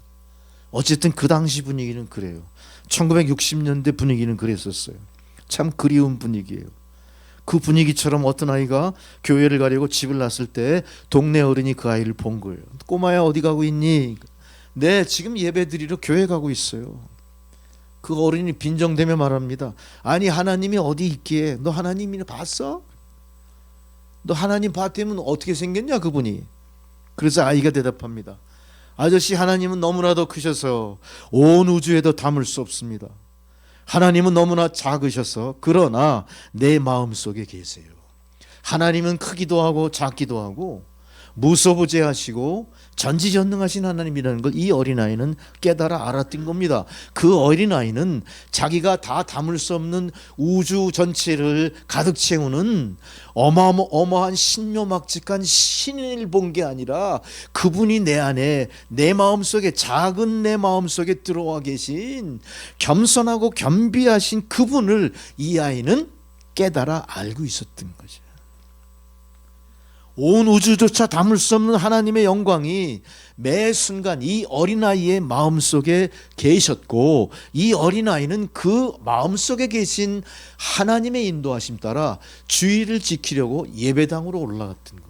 어쨌든 그 당시 분위기는 그래요. 1960년대 분위기는 그랬었어요. 참 그리운 분위기예요. 그 분위기처럼 어떤 아이가 교회를 가려고 집을 났을 때 동네 어른이 그 아이를 본 거예요. 꼬마야, 어디 가고 있니? 네, 지금 예배 드리러 교회 가고 있어요. 그 어른이 빈정대며 말합니다. 아니, 하나님이 어디 있기에? 너 하나님이나 봤어? 너 하나님 봤다면 어떻게 생겼냐 그분이? 그래서 아이가 대답합니다. 아저씨, 하나님은 너무나도 크셔서 온 우주에도 담을 수 없습니다. 하나님은 너무나 작으셔서 그러나 내 마음속에 계세요. 하나님은 크기도 하고 작기도 하고 무소부재하시고 전지전능하신 하나님이라는 걸 이 어린아이는 깨달아 알았던 겁니다. 그 어린아이는 자기가 다 담을 수 없는 우주 전체를 가득 채우는 어마어마한 신묘막직한 신을 본 게 아니라 그분이 내 안에, 내 마음속에, 작은 내 마음속에 들어와 계신 겸손하고 겸비하신 그분을 이 아이는 깨달아 알고 있었던 거죠. 온 우주조차 담을 수 없는 하나님의 영광이 매 순간 이 어린아이의 마음속에 계셨고, 이 어린아이는 그 마음속에 계신 하나님의 인도하심 따라 주의를 지키려고 예배당으로 올라갔던 겁니다.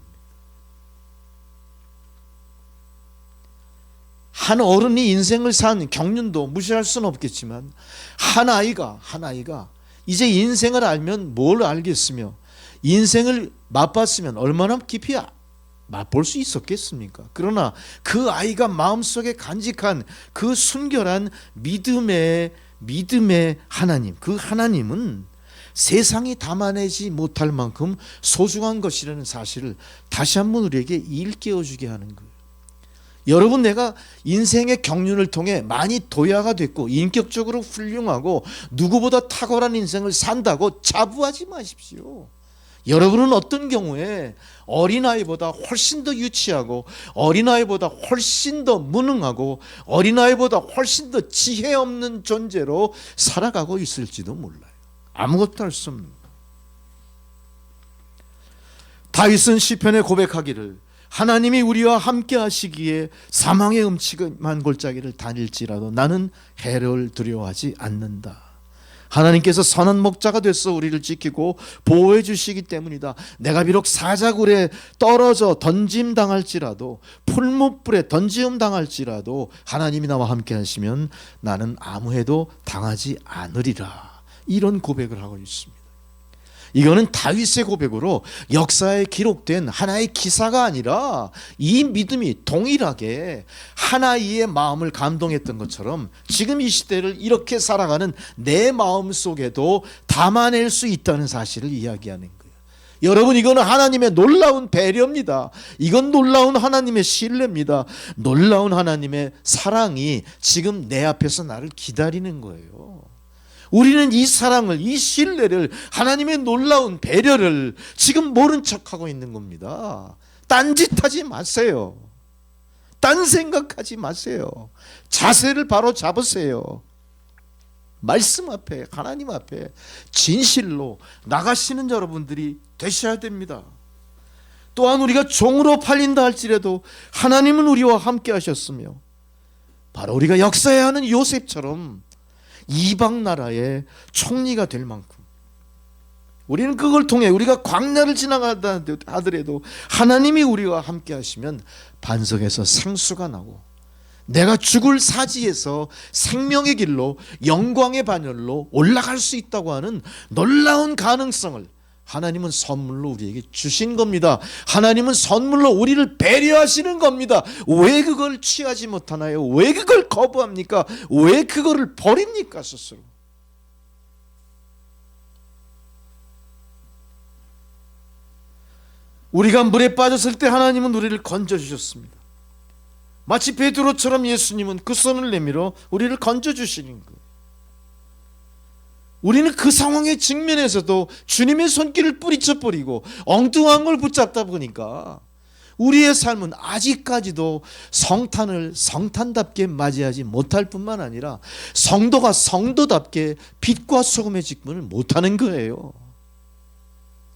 한 어른이 인생을 산 경륜도 무시할 수는 없겠지만 한 아이가 이제 인생을 알면 뭘 알겠으며 인생을 맛봤으면 얼마나 깊이 맛볼 수 있었겠습니까? 그러나 그 아이가 마음속에 간직한 그 순결한 믿음의 하나님, 그 하나님은 세상이 담아내지 못할 만큼 소중한 것이라는 사실을 다시 한번 우리에게 일깨워주게 하는 거예요. 여러분, 내가 인생의 경륜을 통해 많이 도야가 됐고 인격적으로 훌륭하고 누구보다 탁월한 인생을 산다고 자부하지 마십시오. 여러분은 어떤 경우에 어린아이보다 훨씬 더 유치하고 어린아이보다 훨씬 더 무능하고 어린아이보다 훨씬 더 지혜 없는 존재로 살아가고 있을지도 몰라요. 아무것도 할 수 없는 거예요. 다윗은 시편에 고백하기를 하나님이 우리와 함께 하시기에 사망의 음침한 골짜기를 다닐지라도 나는 해를 두려워하지 않는다. 하나님께서 선한 목자가 돼서 우리를 지키고 보호해 주시기 때문이다. 내가 비록 사자굴에 떨어져 던짐 당할지라도, 풀무불에 던짐 당할지라도 하나님이 나와 함께 하시면 나는 아무 해도 당하지 않으리라. 이런 고백을 하고 있습니다. 이거는 다윗의 고백으로 역사에 기록된 하나의 기사가 아니라 이 믿음이 동일하게 하나이의 마음을 감동했던 것처럼 지금 이 시대를 이렇게 살아가는 내 마음 속에도 담아낼 수 있다는 사실을 이야기하는 거예요. 여러분, 이거는 하나님의 놀라운 배려입니다. 이건 놀라운 하나님의 신뢰입니다. 놀라운 하나님의 사랑이 지금 내 앞에서 나를 기다리는 거예요. 우리는 이 사랑을, 이 신뢰를, 하나님의 놀라운 배려를 지금 모른 척하고 있는 겁니다. 딴짓하지 마세요. 딴 생각하지 마세요. 자세를 바로 잡으세요. 말씀 앞에, 하나님 앞에 진실로 나가시는 여러분들이 되셔야 됩니다. 또한 우리가 종으로 팔린다 할지라도 하나님은 우리와 함께 하셨으며, 바로 우리가 역사에 하는 요셉처럼 이방 나라의 총리가 될 만큼 우리는 그걸 통해 우리가 광야를 지나가다 하더라도 하나님이 우리와 함께 하시면 반석에서 생수가 나고, 내가 죽을 사지에서 생명의 길로 영광의 반열로 올라갈 수 있다고 하는 놀라운 가능성을 하나님은 선물로 우리에게 주신 겁니다. 하나님은 선물로 우리를 배려하시는 겁니다. 왜 그걸 취하지 못하나요? 왜 그걸 거부합니까? 왜 그거를 버립니까, 스스로? 우리가 물에 빠졌을 때 하나님은 우리를 건져주셨습니다. 마치 베드로처럼 예수님은 그 손을 내밀어 우리를 건져주시는 거예요. 우리는 그 상황의 직면에서도 주님의 손길을 뿌리쳐버리고 엉뚱한 걸 붙잡다 보니까 우리의 삶은 아직까지도 성탄을 성탄답게 맞이하지 못할 뿐만 아니라 성도가 성도답게 빛과 소금의 직분을 못하는 거예요.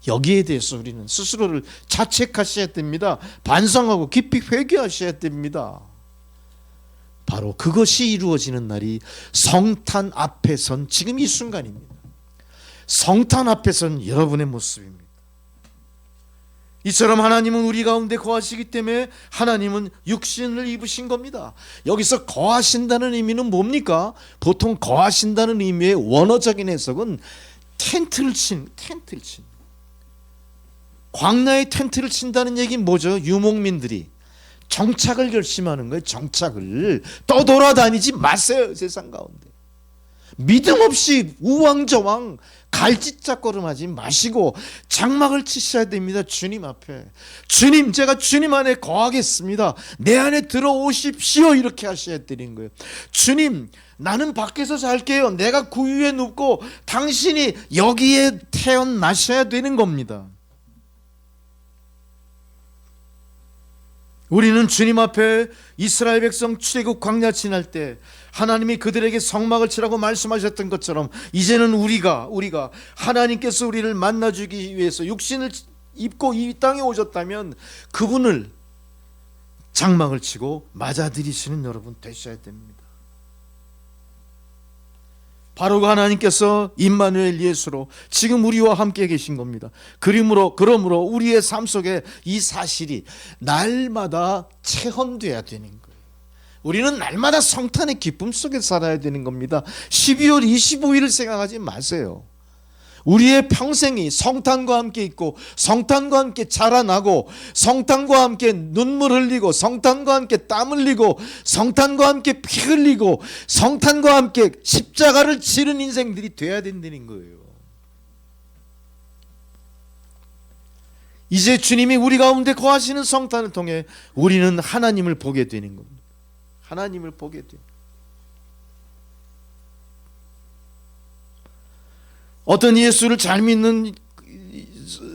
여기에 대해서 우리는 스스로를 자책하셔야 됩니다. 반성하고 깊이 회개하셔야 됩니다. 바로 그것이 이루어지는 날이 성탄 앞에 선 지금 이 순간입니다. 성탄 앞에 선 여러분의 모습입니다. 이처럼 하나님은 우리 가운데 거하시기 때문에 하나님은 육신을 입으신 겁니다. 여기서 거하신다는 의미는 뭡니까? 보통 거하신다는 의미의 원어적인 해석은 텐트를 친 광야에 텐트를 친다는 얘기는 뭐죠? 유목민들이 정착을 결심하는 거예요. 정착을. 떠돌아다니지 마세요, 세상 가운데. 믿음 없이 우왕좌왕 갈짓작걸음하지 마시고 장막을 치셔야 됩니다. 주님 앞에. 주님, 제가 주님 안에 거하겠습니다. 내 안에 들어오십시오. 이렇게 하셔야 되는 거예요. 주님, 나는 밖에서 살게요. 내가 그 위에 눕고 당신이 여기에 태어나셔야 되는 겁니다. 우리는 주님 앞에 이스라엘 백성 출애굽 광야 지날 때 하나님이 그들에게 성막을 치라고 말씀하셨던 것처럼 이제는 우리가 하나님께서 우리를 만나주기 위해서 육신을 입고 이 땅에 오셨다면 그분을 장막을 치고 맞아들이시는 여러분 되셔야 됩니다. 바로 그 하나님께서 임마누엘 예수로 지금 우리와 함께 계신 겁니다. 그러므로 우리의 삶 속에 이 사실이 날마다 체험돼야 되는 거예요. 우리는 날마다 성탄의 기쁨 속에 살아야 되는 겁니다. 12월 25일을 생각하지 마세요. 우리의 평생이 성탄과 함께 있고 성탄과 함께 자라나고 성탄과 함께 눈물 흘리고 성탄과 함께 땀 흘리고 성탄과 함께 피 흘리고 성탄과 함께 십자가를 지른 인생들이 돼야 된다는 거예요. 이제 주님이 우리 가운데 거하시는 성탄을 통해 우리는 하나님을 보게 되는 겁니다. 하나님을 보게 돼요. 어떤 예수를 잘 믿는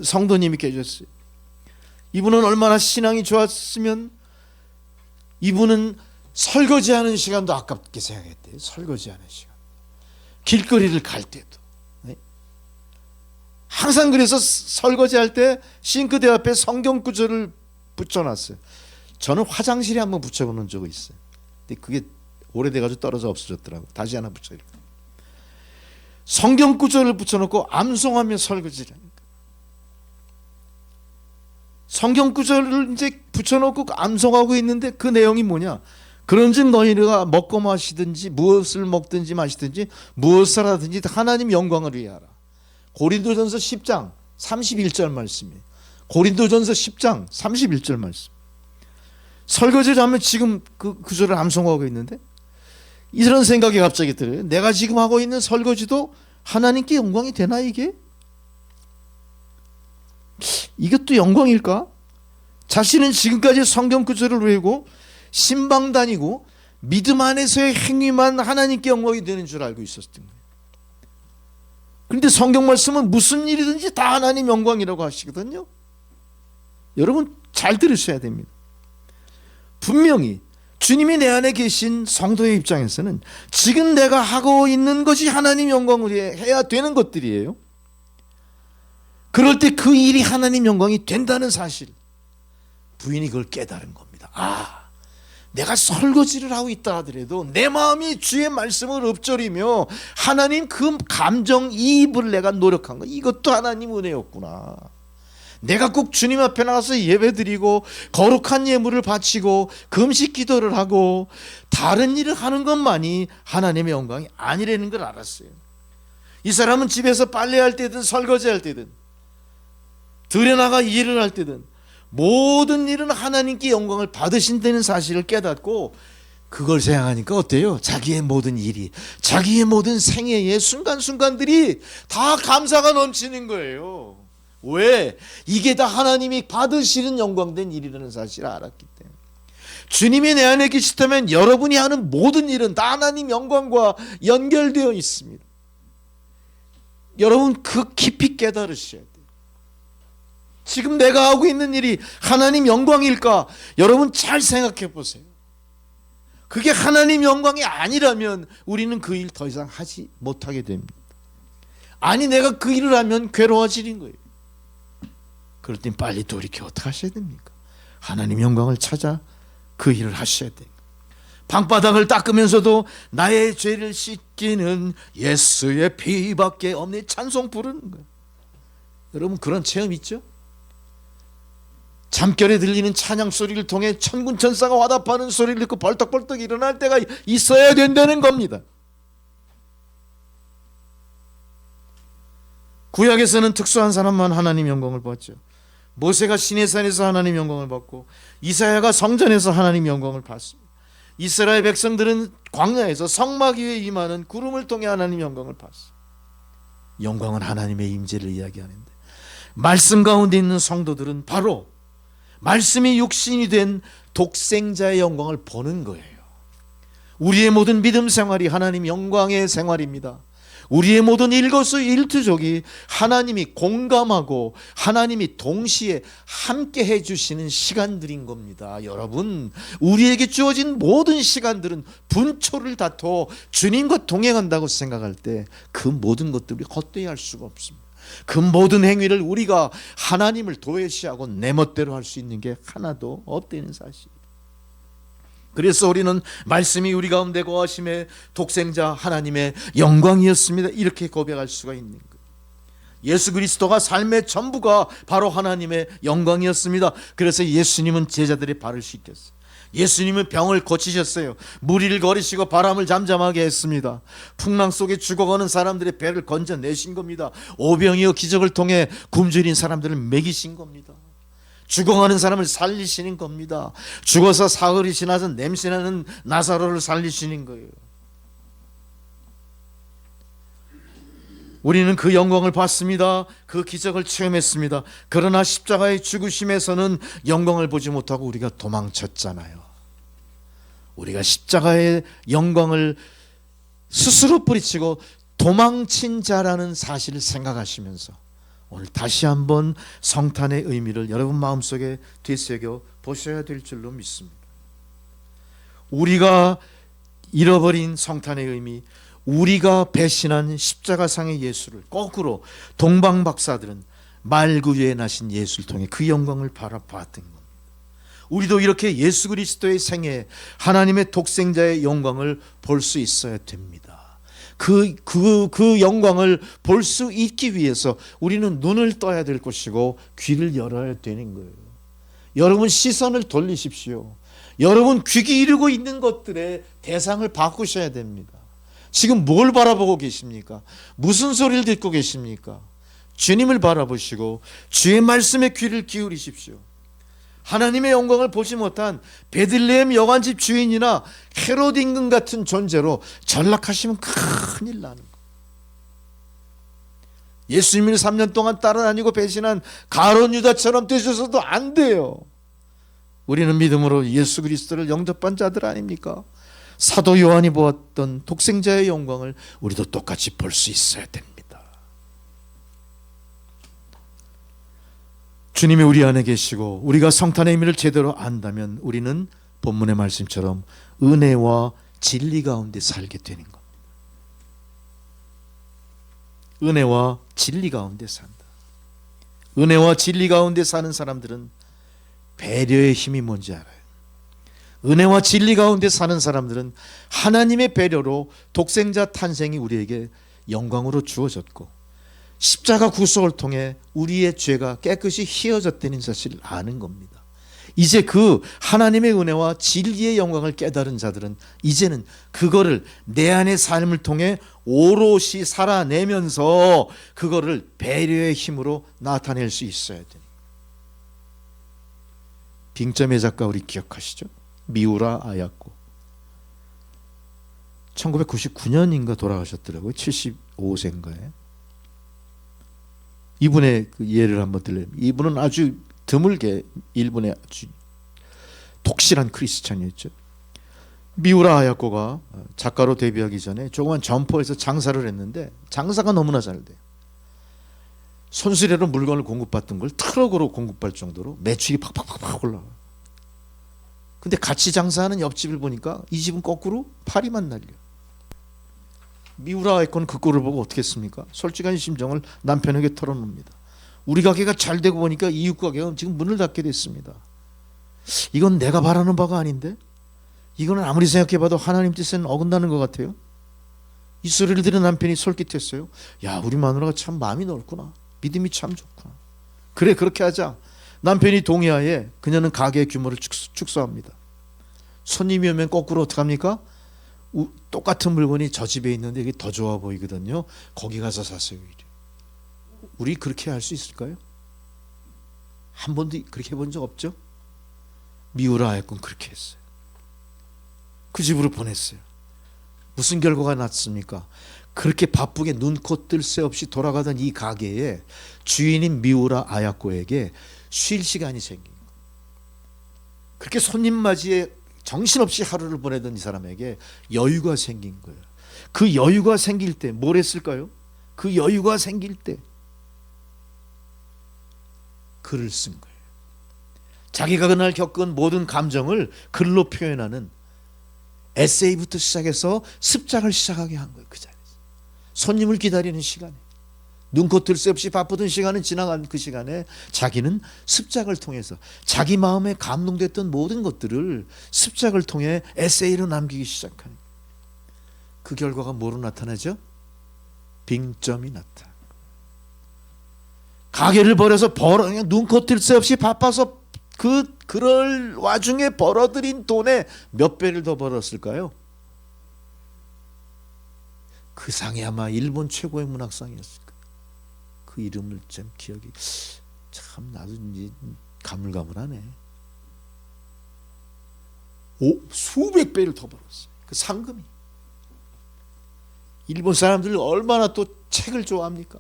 성도님이 계셨어요. 이분은 얼마나 신앙이 좋았으면 이분은 설거지하는 시간도 아깝게 생각했대요. 설거지하는 시간. 길거리를 갈 때도. 항상 그래서 설거지할 때 싱크대 앞에 성경 구절을 붙여놨어요. 저는 화장실에 한번 붙여보는 적이 있어요. 근데 그게 오래돼가지고 떨어져 없어졌더라고요. 다시 하나 붙여요. 성경 구절을 붙여놓고 암송하며 설거지를 하는 거예요. 성경 구절을 이제 붙여놓고 암송하고 있는데 그 내용이 뭐냐? 그런즉 너희가 먹고 마시든지 무엇을 먹든지 마시든지 무엇을 하든지 하나님 영광을 위하여 하라. 고린도전서 10장 31절 말씀이에요. 고린도전서 10장 31절 말씀. 설거지를 하면 지금 그 구절을 암송하고 있는데 이런 생각이 갑자기 들어요. 내가 지금 하고 있는 설거지도 하나님께 영광이 되나 이게? 이것도 영광일까? 자신은 지금까지 성경 구절을 외우고 신방 다니고 믿음 안에서의 행위만 하나님께 영광이 되는 줄 알고 있었던 거예요. 그런데 성경 말씀은 무슨 일이든지 다 하나님 영광이라고 하시거든요. 여러분 잘 들으셔야 됩니다. 분명히 주님이 내 안에 계신 성도의 입장에서는 지금 내가 하고 있는 것이 하나님 영광을 위해 해야 되는 것들이에요. 그럴 때 그 일이 하나님 영광이 된다는 사실, 부인이 그걸 깨달은 겁니다. 아, 내가 설거지를 하고 있다 하더라도 내 마음이 주의 말씀을 읊조리며 하나님 그 감정이입을 내가 노력한 거, 이것도 하나님 은혜였구나. 내가 꼭 주님 앞에 나가서 예배드리고 거룩한 예물을 바치고 금식 기도를 하고 다른 일을 하는 것만이 하나님의 영광이 아니라는 걸 알았어요. 이 사람은 집에서 빨래할 때든 설거지할 때든 들여나가 일을 할 때든 모든 일은 하나님께 영광을 받으신다는 사실을 깨닫고 그걸 생각하니까 어때요? 자기의 모든 일이, 자기의 모든 생애의 순간순간들이 다 감사가 넘치는 거예요. 왜? 이게 다 하나님이 받으시는 영광된 일이라는 사실을 알았기 때문에. 주님이 내 안에 계시다면 여러분이 하는 모든 일은 다 하나님 영광과 연결되어 있습니다. 여러분 그 깊이 깨달으셔야 돼요. 지금 내가 하고 있는 일이 하나님 영광일까? 여러분 잘 생각해 보세요. 그게 하나님 영광이 아니라면 우리는 그 일 더 이상 하지 못하게 됩니다. 아니 내가 그 일을 하면 괴로워지는 거예요. 그럴 땐 빨리 돌이켜 어떻게 하셔야 됩니까? 하나님 영광을 찾아 그 일을 하셔야 돼요. 방바닥을 닦으면서도 나의 죄를 씻기는 예수의 피밖에 없네 찬송 부르는 거예요. 여러분 그런 체험 있죠? 잠결에 들리는 찬양 소리를 통해 천군 천사가 화답하는 소리를 듣고 벌떡벌떡 일어날 때가 있어야 된다는 겁니다. 구약에서는 특수한 사람만 하나님 영광을 봤죠. 모세가 시내산에서 하나님 영광을 받고 이사야가 성전에서 하나님 영광을 받습니다. 이스라엘 백성들은 광야에서 성막 위에 임하는 구름을 통해 하나님 영광을 봤어요. 영광은 하나님의 임재를 이야기하는데 말씀 가운데 있는 성도들은 바로 말씀이 육신이 된 독생자의 영광을 보는 거예요. 우리의 모든 믿음 생활이 하나님 영광의 생활입니다. 우리의 모든 일거수일투족이 하나님이 공감하고 하나님이 동시에 함께 해주시는 시간들인 겁니다. 여러분 우리에게 주어진 모든 시간들은 분초를 다퉈 주님과 동행한다고 생각할 때 그 모든 것들이 헛되이 할 수가 없습니다. 그 모든 행위를 우리가 하나님을 도외시하고 내 멋대로 할 수 있는 게 하나도 없다는 사실. 그래서 우리는 말씀이 우리 가운데 거하심에 독생자 하나님의 영광이었습니다. 이렇게 고백할 수가 있는 거예요. 예수 그리스도가 삶의 전부가 바로 하나님의 영광이었습니다. 그래서 예수님은 제자들의 발을 씻겼어요. 예수님은 병을 고치셨어요. 무리를 거리시고 바람을 잠잠하게 했습니다. 풍랑 속에 죽어가는 사람들의 배를 건져내신 겁니다. 오병이어 기적을 통해 굶주린 사람들을 먹이신 겁니다. 죽어가는 사람을 살리시는 겁니다. 죽어서 사흘이 지나서 냄새나는 나사로를 살리시는 거예요. 우리는 그 영광을 봤습니다. 그 기적을 체험했습니다. 그러나 십자가의 죽으심에서는 영광을 보지 못하고 우리가 도망쳤잖아요. 우리가 십자가의 영광을 스스로 뿌리치고 도망친 자라는 사실을 생각하시면서 오늘 다시 한번 성탄의 의미를 여러분 마음속에 되새겨 보셔야 될 줄로 믿습니다. 우리가 잃어버린 성탄의 의미, 우리가 배신한 십자가상의 예수를 거꾸로 동방 박사들은 말구 위에 나신 예수를 통해 그 영광을 바라봤던 겁니다. 우리도 이렇게 예수 그리스도의 생애 하나님의 독생자의 영광을 볼 수 있어야 됩니다. 그 영광을 볼 수 있기 위해서 우리는 눈을 떠야 될 것이고 귀를 열어야 되는 거예요. 여러분 시선을 돌리십시오. 여러분 귀기 이르고 있는 것들의 대상을 바꾸셔야 됩니다. 지금 뭘 바라보고 계십니까? 무슨 소리를 듣고 계십니까? 주님을 바라보시고 주의 말씀에 귀를 기울이십시오. 하나님의 영광을 보지 못한 베들레헴 여관집 주인이나 헤롯 임금 같은 존재로 전락하시면 큰일 나는 거예요. 예수님을 3년 동안 따라다니고 배신한 가룟 유다처럼 되셔서도 안 돼요. 우리는 믿음으로 예수 그리스도를 영접한 자들 아닙니까? 사도 요한이 보았던 독생자의 영광을 우리도 똑같이 볼 수 있어야 됩니다. 주님이 우리 안에 계시고 우리가 성탄의 의미를 제대로 안다면 우리는 본문의 말씀처럼 은혜와 진리 가운데 살게 되는 겁니다. 은혜와 진리 가운데 산다. 은혜와 진리 가운데 사는 사람들은 배려의 힘이 뭔지 알아요. 은혜와 진리 가운데 사는 사람들은 하나님의 배려로 독생자 탄생이 우리에게 영광으로 주어졌고 십자가 구속을 통해 우리의 죄가 깨끗이 휘어졌다는 사실을 아는 겁니다. 이제 그 하나님의 은혜와 진리의 영광을 깨달은 자들은 이제는 그거를 내 안의 삶을 통해 오롯이 살아내면서 그거를 배려의 힘으로 나타낼 수 있어야 돼요. 빙점의 작가 우리 기억하시죠? 미우라 아야코. 1999년인가 돌아가셨더라고요. 75세인가에. 이분의 그 예를 한번 들려요. 이분은 아주 드물게 일본의 아주 독실한 크리스찬이었죠. 미우라 아야코가 작가로 데뷔하기 전에 조그만 점포에서 장사를 했는데 장사가 너무나 잘 돼요. 손수레로 물건을 공급받던 걸 트럭으로 공급할 정도로 매출이 팍팍팍 올라와요. 근데 같이 장사하는 옆집을 보니까 이 집은 거꾸로 파리만 날려. 미우라 아이콘은 그 꼴을 보고 어떻게 했습니까? 솔직한 심정을 남편에게 털어놓습니다. 우리 가게가 잘 되고 보니까 이웃 가게가 지금 문을 닫게 됐습니다. 이건 내가 바라는 바가 아닌데? 이거는 아무리 생각해봐도 하나님 뜻에는 어긋나는 것 같아요. 이 소리를 들은 남편이 솔깃했어요. 야, 우리 마누라가 참 마음이 넓구나. 믿음이 참 좋구나. 그래, 그렇게 하자. 남편이 동의하에 그녀는 가게의 규모를 축소합니다. 손님이 오면 거꾸로 어떡합니까? 똑같은 물건이 저 집에 있는데 이게 더 좋아 보이거든요. 거기 가서 사세요. 우리 그렇게 할 수 있을까요? 한 번도 그렇게 해본 적 없죠? 미우라 아이콘 그렇게 했어요. 그 집으로 보냈어요. 무슨 결과가 났습니까? 그렇게 바쁘게 눈코 뜰 새 없이 돌아가던 이 가게에 주인인 미우라 아야코에게 쉴 시간이 생긴 거예요. 그렇게 손님 맞이에 정신없이 하루를 보내던 이 사람에게 여유가 생긴 거예요. 그 여유가 생길 때 뭘 했을까요? 그 여유가 생길 때 글을 쓴 거예요. 자기가 그날 겪은 모든 감정을 글로 표현하는 에세이부터 시작해서 습작을 시작하게 한 거예요. 그 자리에서 손님을 기다리는 시간에 눈코 뜰 새 없이 바쁘던 시간은 지나간 그 시간에 자기는 습작을 통해서 자기 마음에 감동됐던 모든 것들을 습작을 통해 에세이로 남기기 시작하는 그 결과가 뭐로 나타나죠? 빙점이 나타나. 가게를 벌여서 그냥 눈코 뜰 새 없이 바빠서 그럴 와중에 벌어들인 돈에 몇 배를 더 벌었을까요? 그 상이 아마 일본 최고의 문학상이었을 거예요. 그 이름을 좀 기억이 참 나도 이제 가물가물하네. 수백 배를 더 벌었어요. 그 상금이. 일본 사람들 얼마나 또 책을 좋아합니까?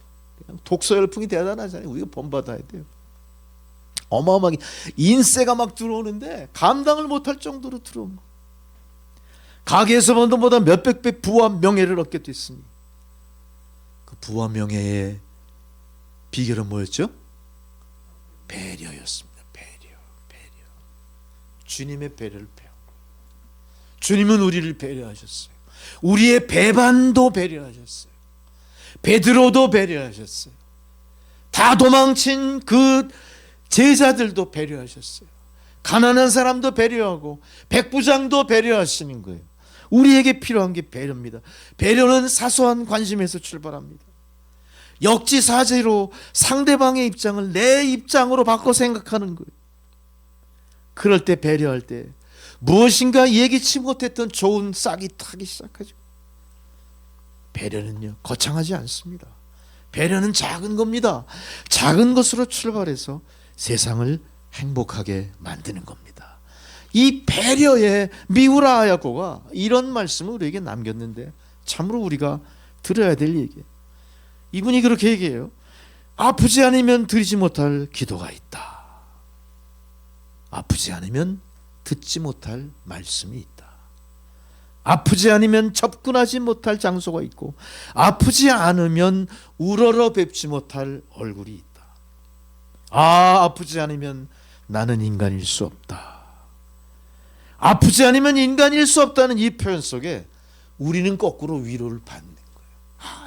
독서 열풍이 대단하잖아요. 우리가 본받아야 돼요. 어마어마하게 인세가 막 들어오는데 감당을 못할 정도로 들어옵니다. 가게에서 번 돈보다 몇백 배 부와 명예를 얻게 됐으니 그 부와 명예의 비결은 뭐였죠? 배려였습니다. 배려. 주님의 배려를 배워. 주님은 우리를 배려하셨어요. 우리의 배반도 배려하셨어요. 베드로도 배려하셨어요. 다 도망친 그 제자들도 배려하셨어요. 가난한 사람도 배려하고 백부장도 배려하시는 거예요. 우리에게 필요한 게 배려입니다. 배려는 사소한 관심에서 출발합니다. 역지사지로 상대방의 입장을 내 입장으로 바꿔 생각하는 거예요. 그럴 때, 배려할 때 무엇인가 예기치 못했던 좋은 싹이 타기 시작하죠. 배려는요, 거창하지 않습니다. 배려는 작은 겁니다. 작은 것으로 출발해서 세상을 행복하게 만드는 겁니다. 이 배려의 미우라 야고가 이런 말씀을 우리에게 남겼는데 참으로 우리가 들어야 될 얘기예요. 이분이 그렇게 얘기해요. 아프지 않으면 드리지 못할 기도가 있다. 아프지 않으면 듣지 못할 말씀이 있다. 아프지 않으면 접근하지 못할 장소가 있고, 아프지 않으면 우러러 뵙지 못할 얼굴이 있다. 아프지 않으면 나는 인간일 수 없다. 아프지 않으면 인간일 수 없다는 이 표현 속에 우리는 거꾸로 위로를 받는 거예요.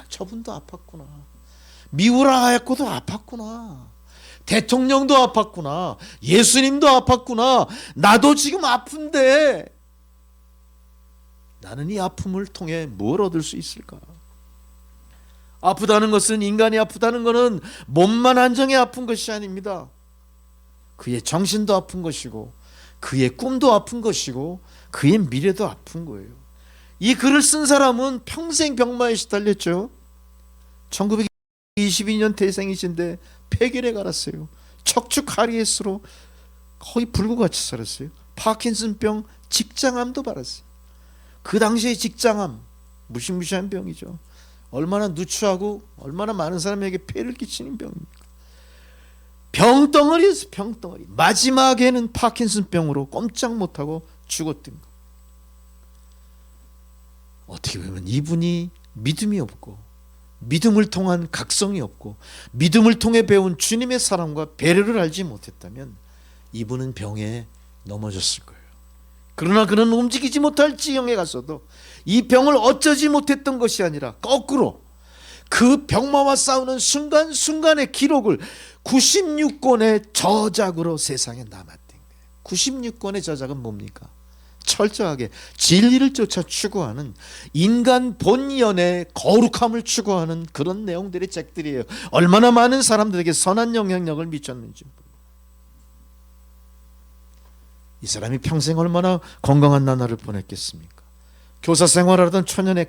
저분도 아팠구나. 미우라 하얗고도 아팠구나. 대통령도 아팠구나. 예수님도 아팠구나. 나도 지금 아픈데 나는 이 아픔을 통해 뭘 얻을 수 있을까? 아프다는 것은, 인간이 아프다는 것은 몸만 안정해 아픈 것이 아닙니다. 그의 정신도 아픈 것이고, 그의 꿈도 아픈 것이고, 그의 미래도 아픈 거예요. 이 글을 쓴 사람은 평생 병마에 시달렸죠. 1922년 태생이신데 폐결에 갈았어요. 척추 카리에스로 거의 불구같이 살았어요. 파킨슨병, 직장암도 받았어요. 그 당시에 직장암, 무시무시한 병이죠. 얼마나 누추하고 얼마나 많은 사람에게 폐를 끼치는 병입니까? 병덩어리였어요. 병덩어리. 마지막에는 파킨슨병으로 꼼짝 못하고 죽었던 거. 어떻게 보면 이분이 믿음이 없고, 믿음을 통한 각성이 없고, 믿음을 통해 배운 주님의 사랑과 배려를 알지 못했다면 이분은 병에 넘어졌을 거예요. 그러나 그는 움직이지 못할 지경에 갔어도 이 병을 어쩌지 못했던 것이 아니라 거꾸로 그 병마와 싸우는 순간순간의 기록을 96권의 저작으로 세상에 남았던 거예요. 96권의 저작은 뭡니까? 철저하게 진리를 쫓아 추구하는, 인간 본연의 거룩함을 추구하는 그런 내용들의 책들이에요. 얼마나 많은 사람들에게 선한 영향력을 미쳤는지. 이 사람이 평생 얼마나 건강한 나날을 보냈겠습니까? 교사 생활하던 초년에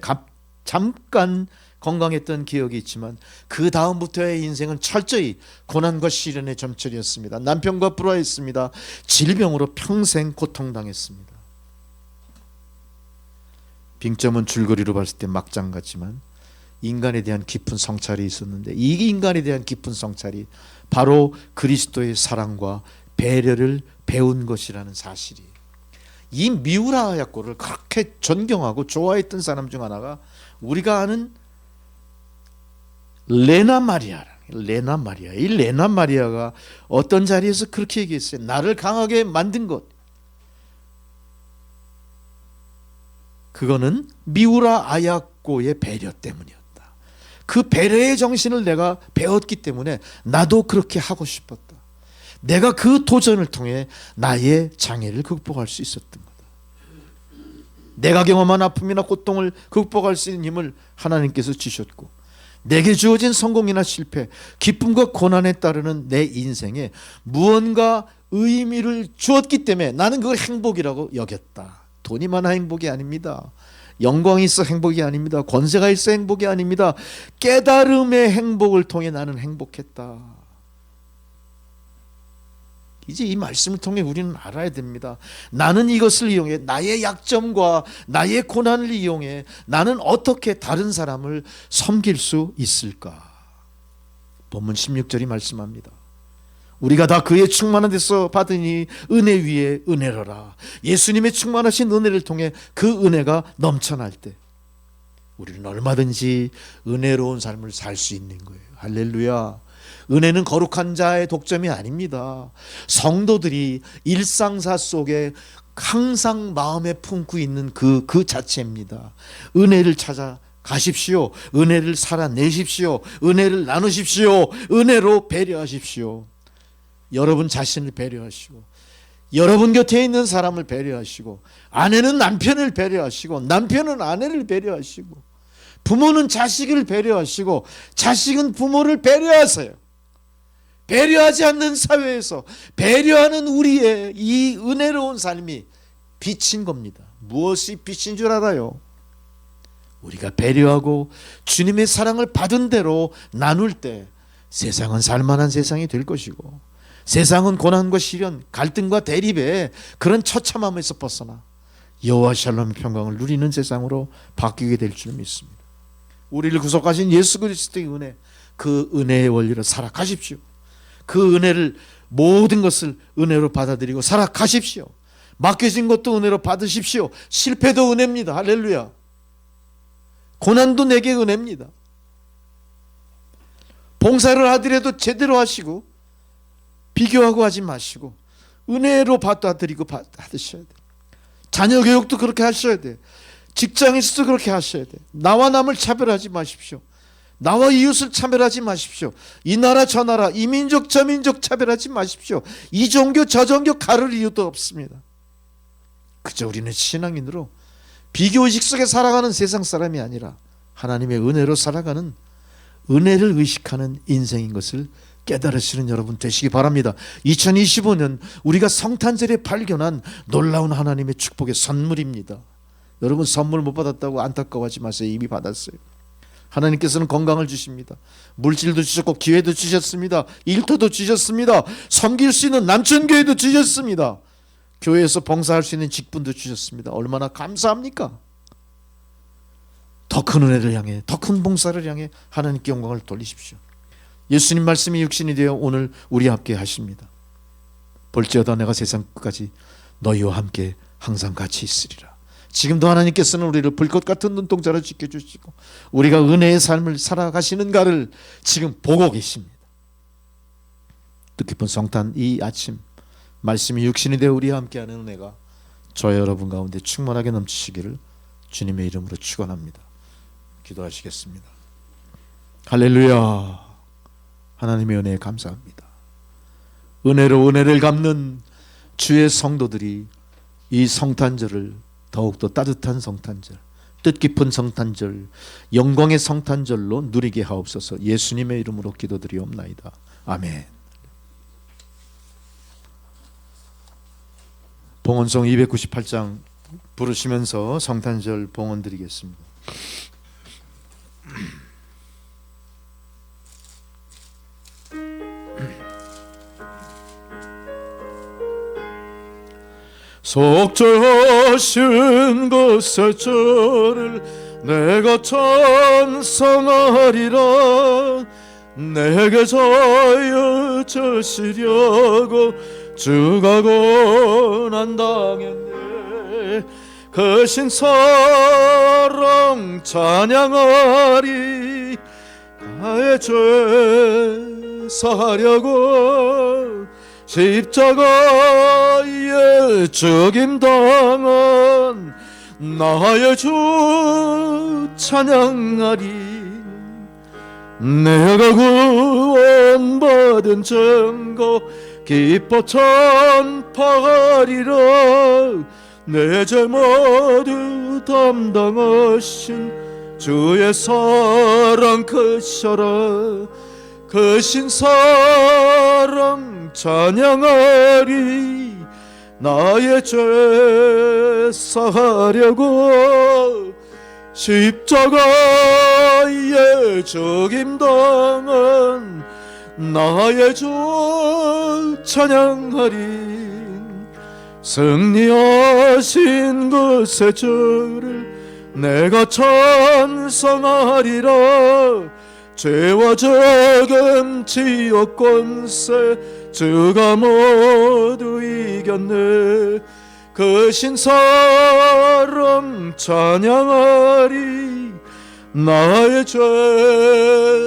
잠깐 건강했던 기억이 있지만 그 다음부터의 인생은 철저히 고난과 시련의 점철이었습니다. 남편과 불화했습니다. 질병으로 평생 고통당했습니다. 빙점은 줄거리로 봤을 때 막장 같지만 인간에 대한 깊은 성찰이 있었는데, 이 인간에 대한 깊은 성찰이 바로 그리스도의 사랑과 배려를 배운 것이라는 사실이, 이 미우라 야고를 그렇게 존경하고 좋아했던 사람 중 하나가 우리가 아는 레나 마리아. 이 레나 마리아가 어떤 자리에서 그렇게 얘기했어요. 나를 강하게 만든 것, 그거는 미우라 아야코의 배려 때문이었다. 그 배려의 정신을 내가 배웠기 때문에 나도 그렇게 하고 싶었다. 내가 그 도전을 통해 나의 장애를 극복할 수 있었던 거다. 내가 경험한 아픔이나 고통을 극복할 수 있는 힘을 하나님께서 주셨고, 내게 주어진 성공이나 실패, 기쁨과 고난에 따르는 내 인생에 무언가 의미를 주었기 때문에 나는 그걸 행복이라고 여겼다. 돈이 많아 행복이 아닙니다. 영광이 있어 행복이 아닙니다. 권세가 있어 행복이 아닙니다. 깨달음의 행복을 통해 나는 행복했다. 이제 이 말씀을 통해 우리는 알아야 됩니다. 나는 이것을 이용해, 나의 약점과 나의 고난을 이용해 나는 어떻게 다른 사람을 섬길 수 있을까? 본문 16절이 말씀합니다. 우리가 다 그의 충만한 데서 받으니 은혜 위에 은혜로라. 예수님의 충만하신 은혜를 통해 그 은혜가 넘쳐날 때 우리는 얼마든지 은혜로운 삶을 살 수 있는 거예요. 할렐루야. 은혜는 거룩한 자의 독점이 아닙니다. 성도들이 일상사 속에 항상 마음에 품고 있는 그 자체입니다. 은혜를 찾아 가십시오. 은혜를 살아내십시오. 은혜를 나누십시오. 은혜로 배려하십시오. 여러분 자신을 배려하시고 여러분 곁에 있는 사람을 배려하시고, 아내는 남편을 배려하시고, 남편은 아내를 배려하시고, 부모는 자식을 배려하시고, 자식은 부모를 배려하세요. 배려하지 않는 사회에서 배려하는 우리의 이 은혜로운 삶이 빛인 겁니다. 무엇이 빛인 줄 알아요? 우리가 배려하고 주님의 사랑을 받은 대로 나눌 때 세상은 살만한 세상이 될 것이고, 세상은 고난과 시련, 갈등과 대립의 그런 처참함에서 벗어나 여호와 샬롬의 평강을 누리는 세상으로 바뀌게 될 줄 믿습니다. 우리를 구속하신 예수 그리스도의 은혜, 그 은혜의 원리로 살아가십시오. 그 은혜를, 모든 것을 은혜로 받아들이고 살아가십시오. 맡겨진 것도 은혜로 받으십시오. 실패도 은혜입니다. 할렐루야. 고난도 내게 은혜입니다. 봉사를 하더라도 제대로 하시고 비교하고 하지 마시고 은혜로 받아들이고 받으셔야 돼요. 자녀 교육도 그렇게 하셔야 돼요. 직장에서도 그렇게 하셔야 돼요. 나와 남을 차별하지 마십시오. 나와 이웃을 차별하지 마십시오. 이 나라 저 나라, 이 민족 저 민족 차별하지 마십시오. 이 종교 저 종교 가를 이유도 없습니다. 그저 우리는 신앙인으로 비교의식 속에 살아가는 세상 사람이 아니라 하나님의 은혜로 살아가는, 은혜를 의식하는 인생인 것을 깨달으시는 여러분 되시기 바랍니다. 2025년 우리가 성탄절에 발견한 놀라운 하나님의 축복의 선물입니다. 여러분 선물 못 받았다고 안타까워하지 마세요. 이미 받았어요. 하나님께서는 건강을 주십니다. 물질도 주셨고 기회도 주셨습니다. 일터도 주셨습니다. 섬길 수 있는 남천교회도 주셨습니다. 교회에서 봉사할 수 있는 직분도 주셨습니다. 얼마나 감사합니까? 더 큰 은혜를 향해, 더 큰 봉사를 향해 하나님께 영광을 돌리십시오. 예수님 말씀이 육신이 되어 오늘 우리 함께 하십니다. 볼지어다 내가 세상 끝까지 너희와 함께 항상 같이 있으리라. 지금도 하나님께서는 우리를 불꽃 같은 눈동자로 지켜주시고 우리가 은혜의 삶을 살아가시는가를 지금 보고 계십니다. 뜻깊은 성탄 이 아침, 말씀이 육신이 되어 우리와 함께하는 은혜가 저 여러분 가운데 충만하게 넘치시기를 주님의 이름으로 축원합니다. 기도하시겠습니다. 할렐루야. 하나님의 은혜에 감사합니다. 은혜로 은혜를 갚는 주의 성도들이 이 성탄절을 더욱더 따뜻한 성탄절, 뜻깊은 성탄절, 영광의 성탄절로 누리게 하옵소서. 예수님의 이름으로 기도드리옵나이다. 아멘. 봉헌송 298장 부르시면서 성탄절 봉헌 드리겠습니다. 속죄하신 것에 저를 내가 찬송하리라. 내게 자여 주시려고 주가 고난당했네. 그 신사랑 찬양하리. 나의 죄 사하려고 십자가에 죽임당한 나의 주 찬양하리. 내가 구원받은 증거 기뻐 찬파하리라. 내 죄 모두 담당하신 주의 사랑 크셔라. 크신 사랑 찬양하리. 나의 죄 사하려고 십자가에 죽임당한 나의 주 찬양하리. 승리하신 것에 저를 내가 찬송하리라. 죄와 저금 지옥 권세 주가 모두 이겼네. 그 신사랑 찬양하리. 나의 죄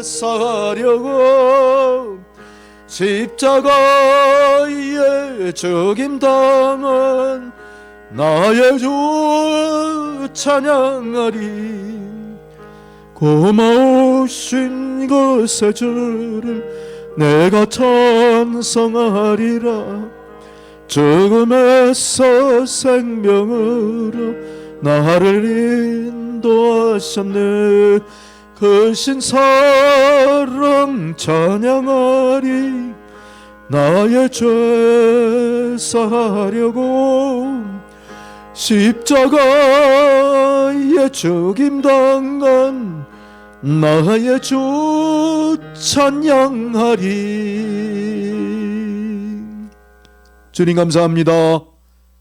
사하려고 십자가에 죽임당한 나의 주 찬양하리. 고마우신 것에 저를 내가 찬송하리라. 죽음에서 생명으로 나를 인도하셨네. 그 신사랑 찬양하리. 나의 죄 사하려고 십자가에 죽임당한 나의 주 찬양하리. 주님 감사합니다.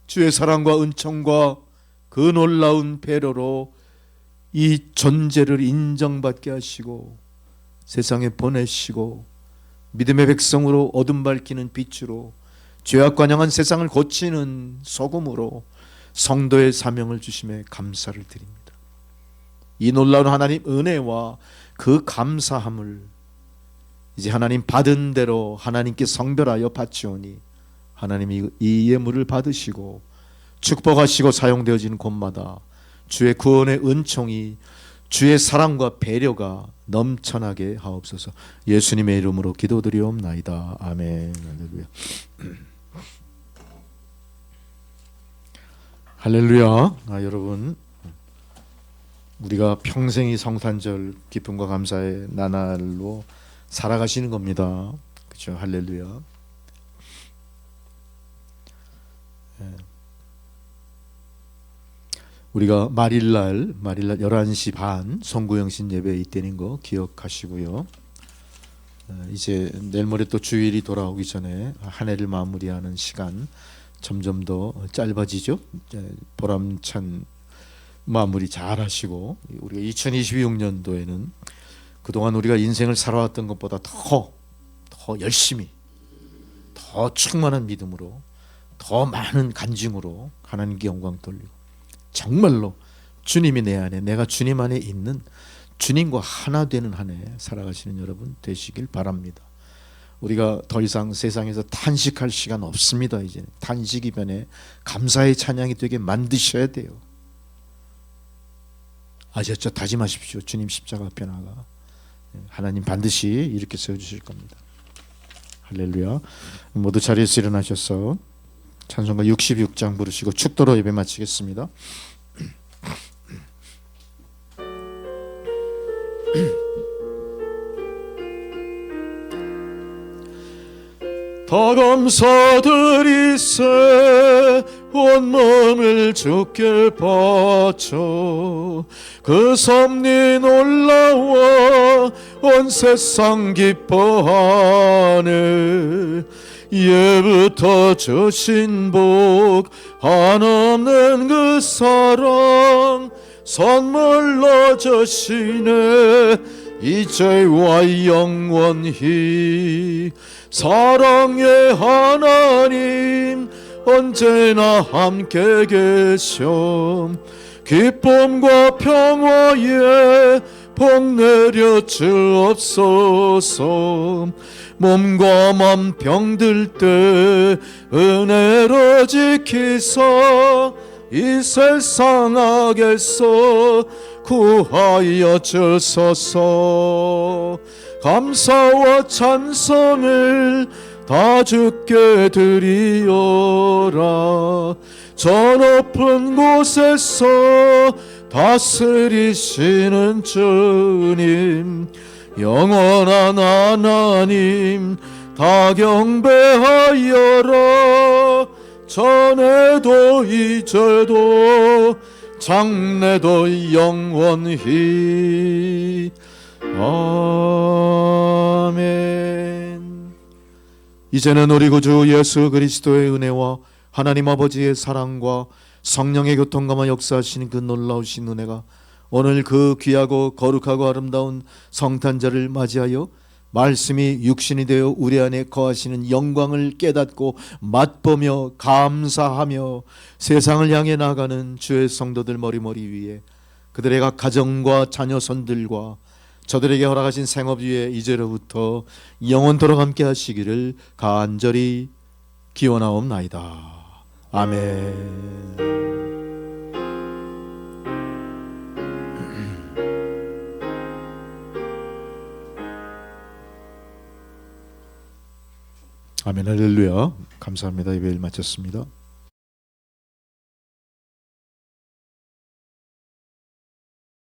주의 사랑과 은총과 그 놀라운 배려로 이 존재를 인정받게 하시고 세상에 보내시고 믿음의 백성으로 어둠 밝히는 빛으로 죄악과 향한 세상을 고치는 소금으로 성도의 사명을 주심에 감사를 드립니다. 이 놀라운 하나님 은혜와 그 감사함을 이제 하나님 받은 대로 하나님께 성별하여 바치오니 하나님이 이 예물을 받으시고 축복하시고 사용되어지는 곳마다 주의 구원의 은총이 주의 사랑과 배려가 넘쳐나게 하옵소서. 예수님의 이름으로 기도드리옵나이다. 아멘. 할렐루야. 할렐루야. 여러분, 우리가 평생이 성탄절 기쁨과 감사의 나날로 살아가시는 겁니다. 그렇죠? 할렐루야. 우리가 말일날 11시 반 송구영신 예배 이때는 거 기억하시고요. 이제 내일 모레 또 주일이 돌아오기 전에 한 해를 마무리하는 시간 점점 더 짧아지죠. 보람찬 마무리 잘 하시고 우리가 2026년도에는 그동안 우리가 인생을 살아왔던 것보다 더 열심히, 더 충만한 믿음으로, 더 많은 간증으로 하나님께 영광 돌리고 정말로 주님이 내 안에, 내가 주님 안에 있는 주님과 하나 되는 한 해 살아가시는 여러분 되시길 바랍니다. 우리가 더 이상 세상에서 탄식할 시간 없습니다. 이제 탄식 이변에 감사의 찬양이 되게 만드셔야 돼요. 아셨죠? 다짐하십시오. 주님 십자가 앞에 나가 하나님 반드시 이렇게 세워주실 겁니다. 할렐루야. 모두 자리에서 일어나셔서 찬송가 66장 부르시고 축도로 예배 마치겠습니다. 다 감사드리세 온몸을 주께 바쳐 그 섭리 놀라워 온 세상 기뻐하네. 예부터 주신 복 한없는 그 사랑 선물로 주시네. 이제와 영원히 사랑의 하나님 언제나 함께 계셔. 기쁨과 평화에 복 내려 주옵소서. 몸과 맘 병들 때 은혜로 지키사 이 세상 악에서 구하여 주소서. 감사와 찬송을 다 주께 드리오라. 저 높은 곳에서 다스리시는 주님 영원한 하나님 다 경배하여라. 전에도 이제도 장래도 영원히 아멘. 이제는 우리 구주 예수 그리스도의 은혜와 하나님 아버지의 사랑과 성령의 교통감화 역사하시는 그 놀라우신 은혜가 오늘 그 귀하고 거룩하고 아름다운 성탄절을 맞이하여 말씀이 육신이 되어 우리 안에 거하시는 영광을 깨닫고 맛보며 감사하며 세상을 향해 나가는 주의 성도들 머리머리 위에 그들의 각 가정과 자녀손들과 저들에게 허락하신 생업 위에 이제로부터 영원토록 함께 하시기를 간절히 기원하옵나이다. 아멘. 아멘 할렐루야. 감사합니다. 예배를 마쳤습니다.